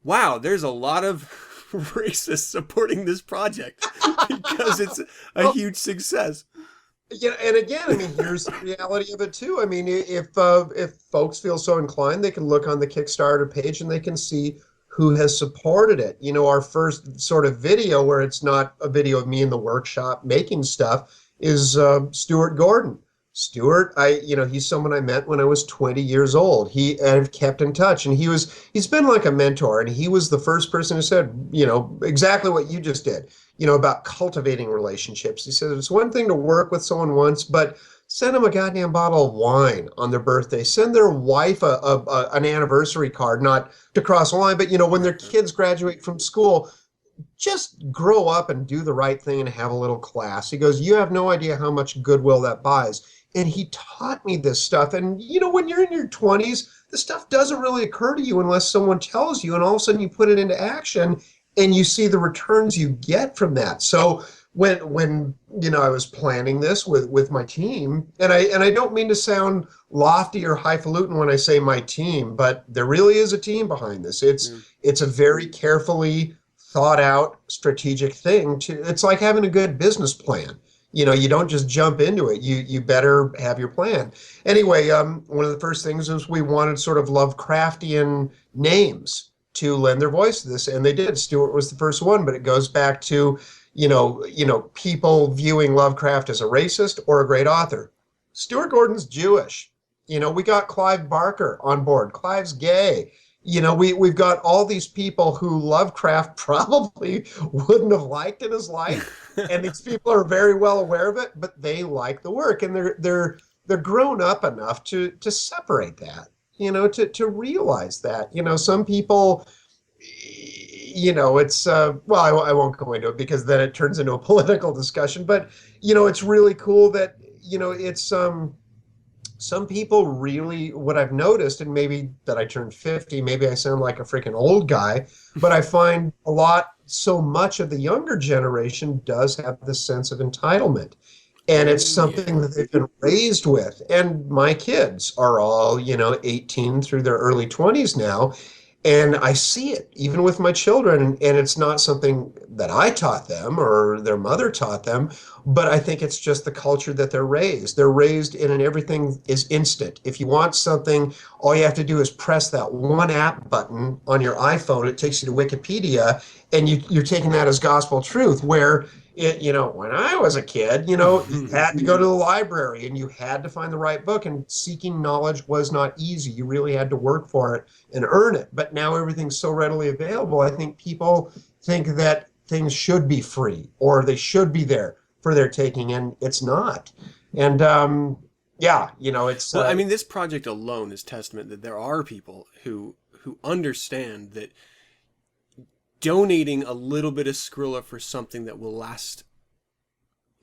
wow, there's a lot of racists supporting this project because it's a huge success. Yeah, and again, I mean, here's the reality of it too. I mean, if folks feel so inclined, they can look on the Kickstarter page and they can see who has supported it. You know, our first sort of video, where it's not a video of me in the workshop making stuff, is Stuart Gordon. Stuart, he's someone I met when I was 20 years old. I've kept in touch, and he's been like a mentor, and he was the first person who said, exactly what you just did, about cultivating relationships. He said, it's one thing to work with someone once, but send them a goddamn bottle of wine on their birthday. Send their wife an anniversary card, not to cross the line, but, when their kids graduate from school, just grow up and do the right thing and have a little class. He goes, you have no idea how much goodwill that buys. And he taught me this stuff. And, when you're in your 20s, this stuff doesn't really occur to you unless someone tells you. And all of a sudden you put it into action and you see the returns you get from that. So when I was planning this with my team, and I don't mean to sound lofty or highfalutin when I say my team, but there really is a team behind this. It's a very carefully thought out strategic thing. It's like having a good business plan. You don't just jump into it. You better have your plan. Anyway, one of the first things was we wanted sort of Lovecraftian names to lend their voice to this, and they did. Stuart was the first one, but it goes back to, people viewing Lovecraft as a racist or a great author. Stuart Gordon's Jewish. We got Clive Barker on board. Clive's gay. We've got all these people who Lovecraft probably wouldn't have liked in his life, and these people are very well aware of it, but they like the work, and they're grown up enough to separate that, to realize that. Some people, it's well, I won't go into it because then it turns into a political discussion, but it's really cool that it's some people really, what I've noticed, and maybe that I turned 50, maybe I sound like a freaking old guy, but I find so much of the younger generation does have this sense of entitlement. And it's something that they've been raised with. And my kids are all, 18 through their early 20s now. And I see it even with my children, and it's not something that I taught them or their mother taught them, but I think it's just the culture that they're raised. They're raised in, and everything is instant. If you want something, all you have to do is press that one app button on your iPhone. It takes you to Wikipedia, and you're taking that as gospel truth, where when I was a kid, you had to go to the library and you had to find the right book, and seeking knowledge was not easy. You really had to work for it and earn it. But now everything's so readily available. I think people think that things should be free or they should be there for their taking, and it's not. And it's. Well, I mean, this project alone is testament that there are people who understand that donating a little bit of Skrilla for something that will last,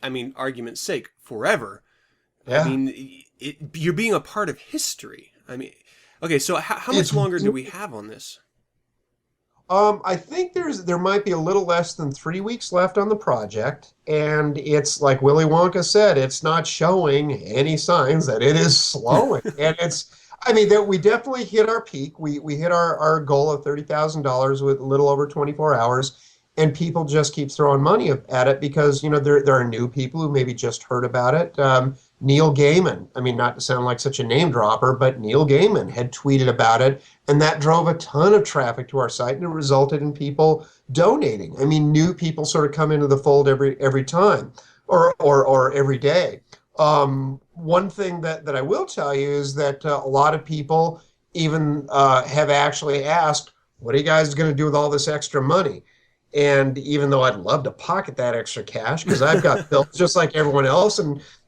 I mean, argument's sake, forever. Yeah. I mean, you're being a part of history. I mean, okay, so how much longer do we have on this? I think there might be a little less than 3 weeks left on the project, and it's like Willy Wonka said, it's not showing any signs that it is slowing. And that we definitely hit our peak. We hit our goal of $30,000 with a little over 24 hours, and people just keep throwing money at it because, there are new people who maybe just heard about it. Neil Gaiman, not to sound like such a name dropper, but Neil Gaiman had tweeted about it, and that drove a ton of traffic to our site, and it resulted in people donating. New people sort of come into the fold every time or every day. One thing that I will tell you is that a lot of people even have actually asked, what are you guys going to do with all this extra money? And even though I'd love to pocket that extra cash because I've got bills just like everyone else,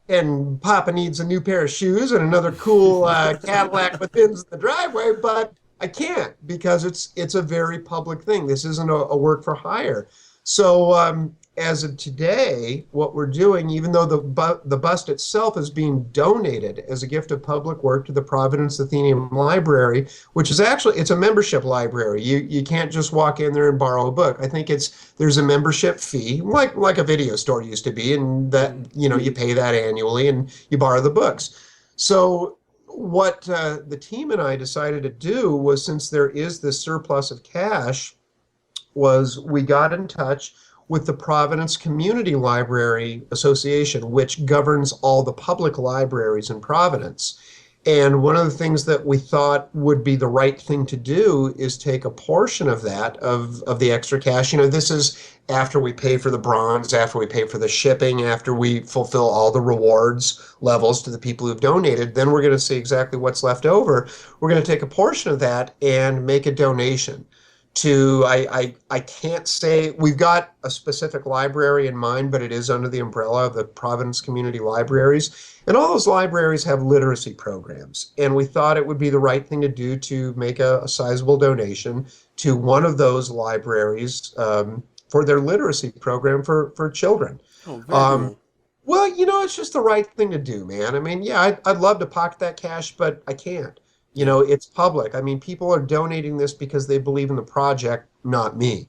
and Papa needs a new pair of shoes and another cool Cadillac with pins in the driveway, but I can't because it's a very public thing. This isn't a work for hire. So as of today, what we're doing, even though the bust itself is being donated as a gift of public work to the Providence Athenaeum Library, which is actually, it's a membership library. You can't just walk in there and borrow a book. I think there's a membership fee, like a video store used to be, and that, you pay that annually and you borrow the books. So what the team and I decided to do was, since there is this surplus of cash, was we got in touch with the Providence Community Library Association, which governs all the public libraries in Providence. And one of the things that we thought would be the right thing to do is take a portion of that, of the extra cash. This is after we pay for the bronze, after we pay for the shipping, after we fulfill all the rewards levels to the people who've donated. Then we're going to see exactly what's left over. We're going to take a portion of that and make a donation to, I can't say, we've got a specific library in mind, but it is under the umbrella of the Providence Community Libraries. And all those libraries have literacy programs. And we thought it would be the right thing to do to make a sizable donation to one of those libraries for their literacy program for children. Oh, very cool. Well, it's just the right thing to do, man. I mean, yeah, I'd love to pocket that cash, but I can't. It's public. I mean, people are donating this because they believe in the project, not me.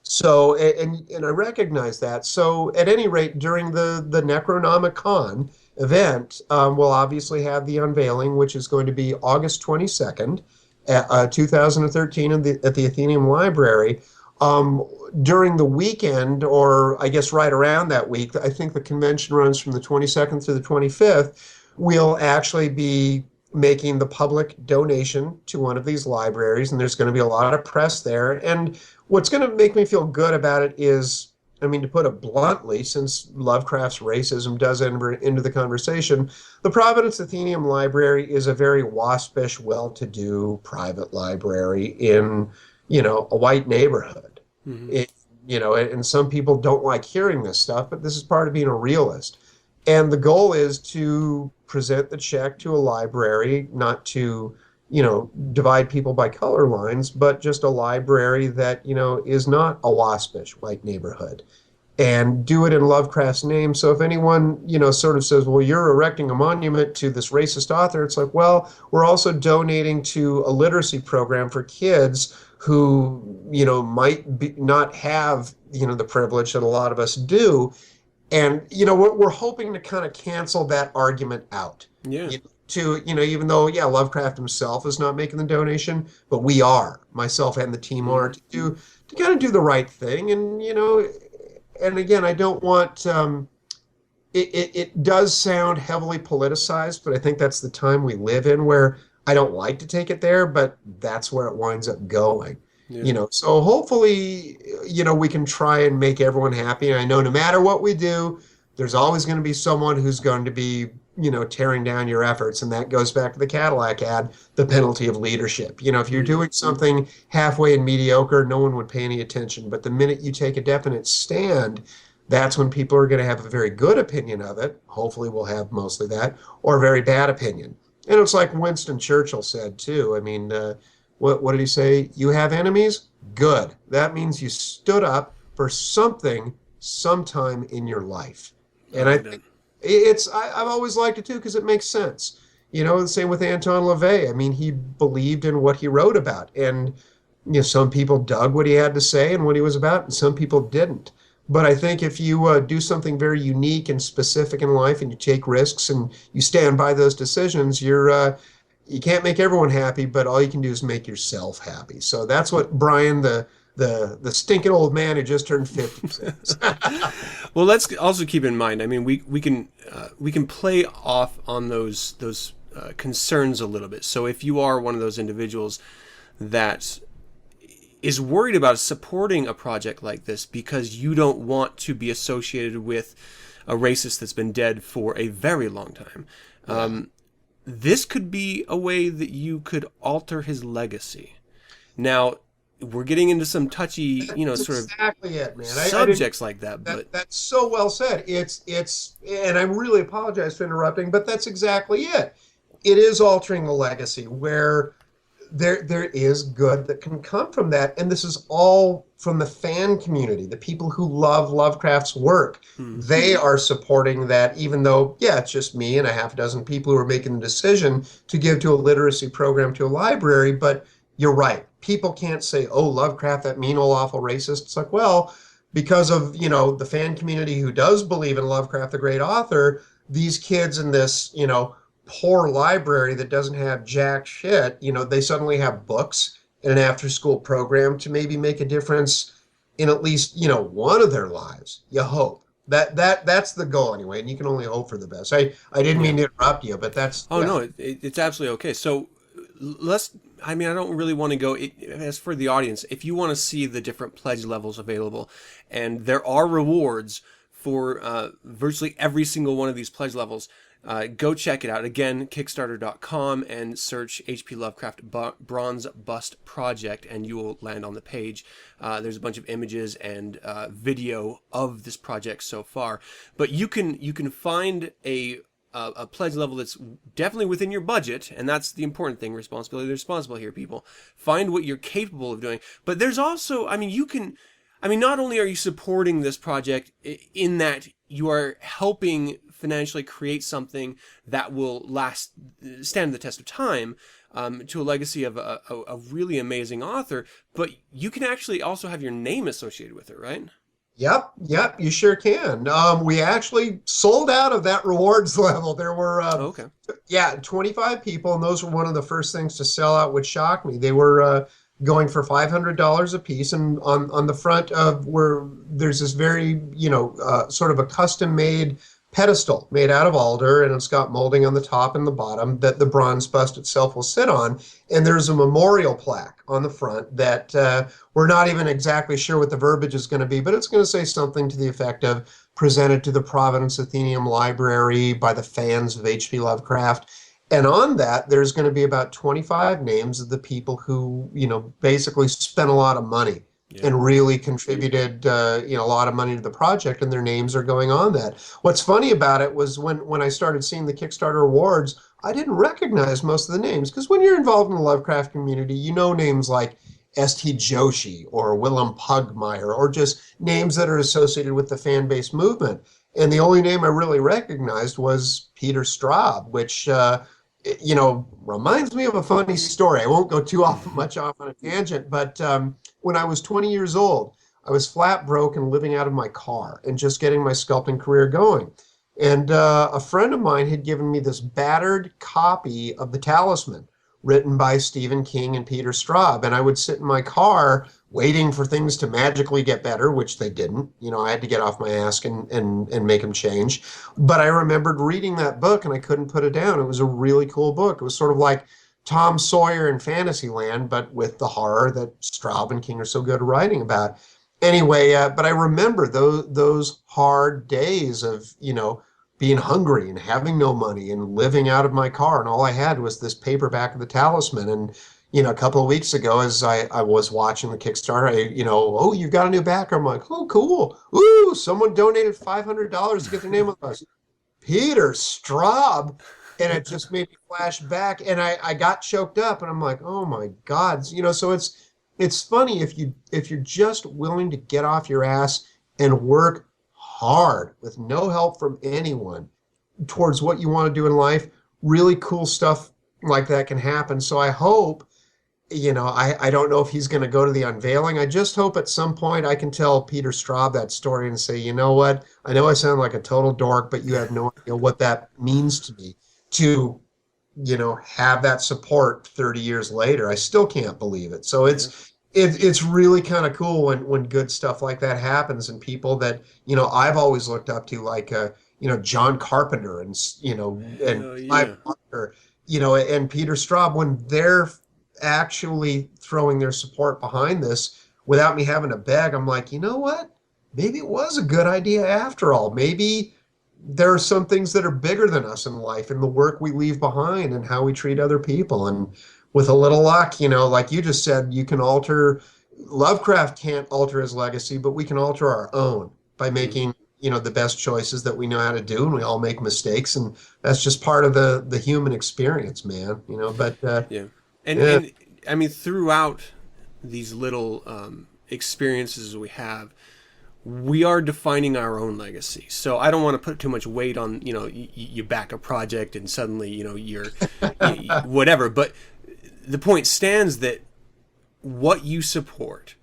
So, and I recognize that. So, at any rate, during the Necronomicon event, we'll obviously have the unveiling, which is going to be August 22nd, 2013 at the Athenaeum Library. During the weekend, or I guess right around that week, I think the convention runs from the 22nd to the 25th, we'll actually be making the public donation to one of these libraries, and there's going to be a lot of press there. And what's going to make me feel good about it is, I mean, to put it bluntly, since Lovecraft's racism does enter into the conversation, the Providence Athenaeum Library is a very waspish, well-to-do private library in, a white neighborhood. And some people don't like hearing this stuff, but this is part of being a realist. And the goal is to present the check to a library, not to, divide people by color lines, but just a library that, is not a waspish white neighborhood. And do it in Lovecraft's name. So if anyone, sort of says, well, you're erecting a monument to this racist author, it's like, well, we're also donating to a literacy program for kids who, might not have, the privilege that a lot of us do. And, we're hoping to kind of cancel that argument out. Yeah. Even though, Lovecraft himself is not making the donation, but we are, myself and the team are, to kind of do the right thing. And, and again, I don't want, it does sound heavily politicized, but I think that's the time we live in where I don't like to take it there, but that's where it winds up going. Yeah. So hopefully, we can try and make everyone happy. And I know no matter what we do, there's always going to be someone who's going to be, tearing down your efforts. And that goes back to the Cadillac ad, the penalty of leadership. If you're doing something halfway and mediocre, no one would pay any attention. But the minute you take a definite stand, that's when people are going to have a very good opinion of it. Hopefully we'll have mostly that, or a very bad opinion. And it's like Winston Churchill said, too. I mean, what did he say? You have enemies? Good. That means you stood up for something sometime in your life. And I think I've always liked it too because it makes sense. The same with Anton LaVey. I mean, he believed in what he wrote about. And, some people dug what he had to say and what he was about, and some people didn't. But I think if you do something very unique and specific in life and you take risks and you stand by those decisions, you can't make everyone happy, but all you can do is make yourself happy. So that's what Brian, the stinking old man who just turned 50 says. Well, let's also keep in mind, I mean, we can play off on those concerns a little bit. So if you are one of those individuals that is worried about supporting a project like this because you don't want to be associated with a racist that's been dead for a very long time, this could be a way that you could alter his legacy. Now, we're getting into some touchy, That's sort exactly it, man. subjects like that. But that's so well said. It's, and I really apologize for interrupting, but that's exactly it. It is altering the legacy where there is good that can come from that. And this is all from the fan community, the people who love Lovecraft's work. They are supporting that, even though, it's just me and a half dozen people who are making the decision to give to a literacy program to a library. But you're right. People can't say, oh, Lovecraft, that mean old awful racist. It's like, well, because of, the fan community who does believe in Lovecraft, the great author, these kids in this, poor library that doesn't have jack shit, they suddenly have books and an after-school program to maybe make a difference in at least, one of their lives. You hope. That's the goal anyway, and you can only hope for the best. I didn't mean to interrupt you, but that's Oh yeah. no, it's absolutely okay. So let's. I mean, I don't really want to go. As for the audience, if you want to see the different pledge levels available, and there are rewards for virtually every single one of these pledge levels, go check it out. Again, Kickstarter.com and search H.P. Lovecraft Bronze Bust Project, and you will land on the page. There's a bunch of images and video of this project so far, but you can find a pledge level that's definitely within your budget, and that's the important thing. Responsibility, they're responsible here, people. Find what you're capable of doing. But there's also, I mean, not only are you supporting this project in that you are helping financially create something that will stand the test of time, to a legacy of a really amazing author, but you can actually also have your name associated with it, right? Yep, you sure can. We actually sold out of that rewards level. There were, 25 people, and those were one of the first things to sell out, which shocked me. They were going for $500 a piece, and on the front of where there's this very, sort of a custom-made pedestal made out of alder, and it's got molding on the top and the bottom that the bronze bust itself will sit on. And there's a memorial plaque on the front that we're not even exactly sure what the verbiage is going to be, but it's going to say something to the effect of presented to the Providence Athenaeum Library by the fans of H.P. Lovecraft. And on that, there's going to be about 25 names of the people who, basically spent a lot of money and really contributed, a lot of money to the project, and their names are going on that. What's funny about it was when I started seeing the Kickstarter awards, I didn't recognize most of the names, because when you're involved in the Lovecraft community, you know names like S.T. Joshi or Willem Pugmire, or just names that are associated with the fan base movement. And the only name I really recognized was Peter Straub, which reminds me of a funny story. I won't go much off on a tangent, but when I was 20 years old, I was flat broke and living out of my car and just getting my sculpting career going. And a friend of mine had given me this battered copy of The Talisman, written by Stephen King and Peter Straub. And I would sit in my car waiting for things to magically get better, which they didn't. I had to get off my ass and make them change. But I remembered reading that book, and I couldn't put it down. It was a really cool book. It was sort of like Tom Sawyer in Fantasyland, but with the horror that Straub and King are so good at writing about. Anyway, but I remember those hard days of, being hungry and having no money and living out of my car. And all I had was this paperback of The Talisman. And, a couple of weeks ago, as I was watching the Kickstarter, oh, you've got a new backer. I'm like, oh, cool. Ooh, someone donated $500 to get their name on us. Peter Straub. And it just made me flash back, and I got choked up, and I'm like, oh my God. So it's funny if you're just willing to get off your ass and work hard with no help from anyone towards what you want to do in life, really cool stuff like that can happen. So I hope, I don't know if he's going to go to the unveiling. I just hope at some point I can tell Peter Straub that story and say, you know what? I know I sound like a total dork, but you have no idea what that means to me. To, have that support 30 years later. I still can't believe it. So it's really kind of cool when good stuff like that happens, and people that, I've always looked up to, like, John Carpenter and, Clive Barker, and Peter Straub, when they're actually throwing their support behind this without me having to beg. I'm like, you know what? Maybe it was a good idea after all. Maybe there are some things that are bigger than us in life, and the work we leave behind and how we treat other people. And with a little luck, like you just said, you can alter. Lovecraft can't alter his legacy, but we can alter our own by making, the best choices that we know how to do. And we all make mistakes, and that's just part of the human experience, man. And I mean, throughout these little experiences we have, we are defining our own legacy. So I don't want to put too much weight on, you back a project and suddenly, you're whatever. But the point stands that what you support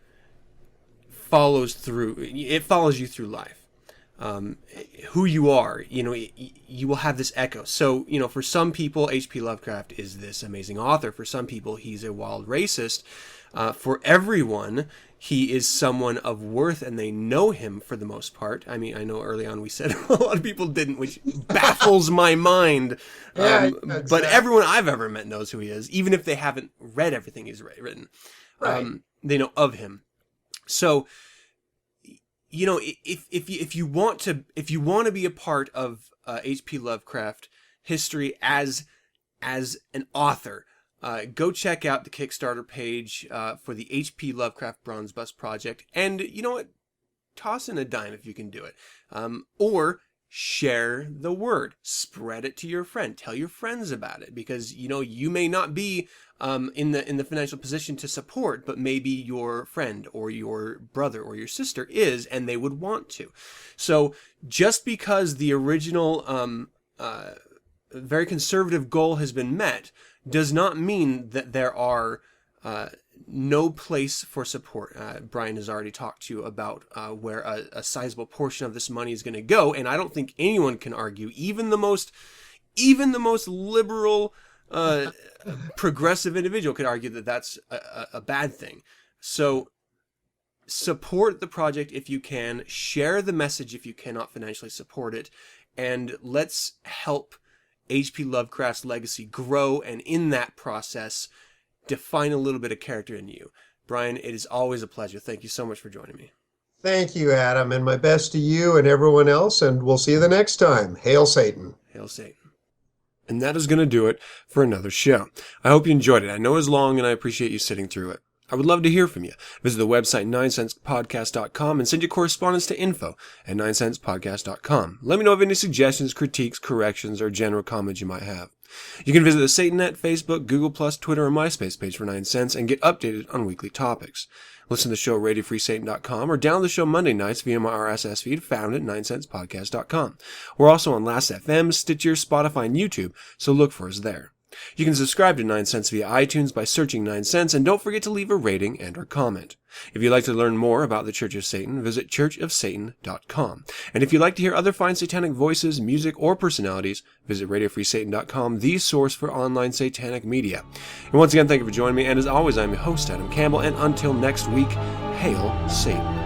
follows you through life. Who you are, you will have this echo. So, for some people, H.P. Lovecraft is this amazing author. For some people, he's a wild racist. For everyone, he is someone of worth and they know him for the most part. I mean, I know early on we said a lot of people didn't, which baffles my mind. Yeah, but everyone I've ever met knows who he is, even if they haven't read everything he's written. Right. They know of him. So, you know, if you want to be a part of H.P. Lovecraft history as an author, go check out the Kickstarter page for the H.P. Lovecraft Bronze Bust Project, and you know what? Toss in a dime if you can do it, or share the word, spread it to your friend, tell your friends about it, because you know you may not be in the financial position to support, but maybe your friend or your brother or your sister is, and they would want to. So just because the original very conservative goal has been met does not mean that there are no place for support. Brian has already talked to you about where a sizable portion of this money is going to go, and I don't think anyone can argue, even the most liberal, progressive individual could argue that that's a bad thing. So support the project if you can, share the message if you cannot financially support it, and let's help H.P. Lovecraft's legacy grow, and in that process, define a little bit of character in you. Brian, it is always a pleasure. Thank you so much for joining me. Thank you, Adam, and my best to you and everyone else, and we'll see you the next time. Hail Satan. Hail Satan. And that is going to do it for another show. I hope you enjoyed it. I know it's long, and I appreciate you sitting through it. I would love to hear from you. Visit the website 9sensepodcast.com and send your correspondence to info@9sensepodcast.com. Let me know of any suggestions, critiques, corrections, or general comments you might have. You can visit the Satanet, Facebook, Google+, Twitter, or MySpace page for 9 Cents and get updated on weekly topics. Listen to the show at RadioFreeSatan.com or download the show Monday nights via my RSS feed found at 9sensepodcast.com. We're also on Last.fm, Stitcher, Spotify, and YouTube, so look for us there. You can subscribe to 9 Cents via iTunes by searching 9 Cents, and don't forget to leave a rating and or comment. If you'd like to learn more about the Church of Satan, visit churchofsatan.com. And if you'd like to hear other fine satanic voices, music, or personalities, visit RadioFreeSatan.com, the source for online satanic media. And once again, thank you for joining me, and as always, I'm your host, Adam Campbell, and until next week, hail Satan.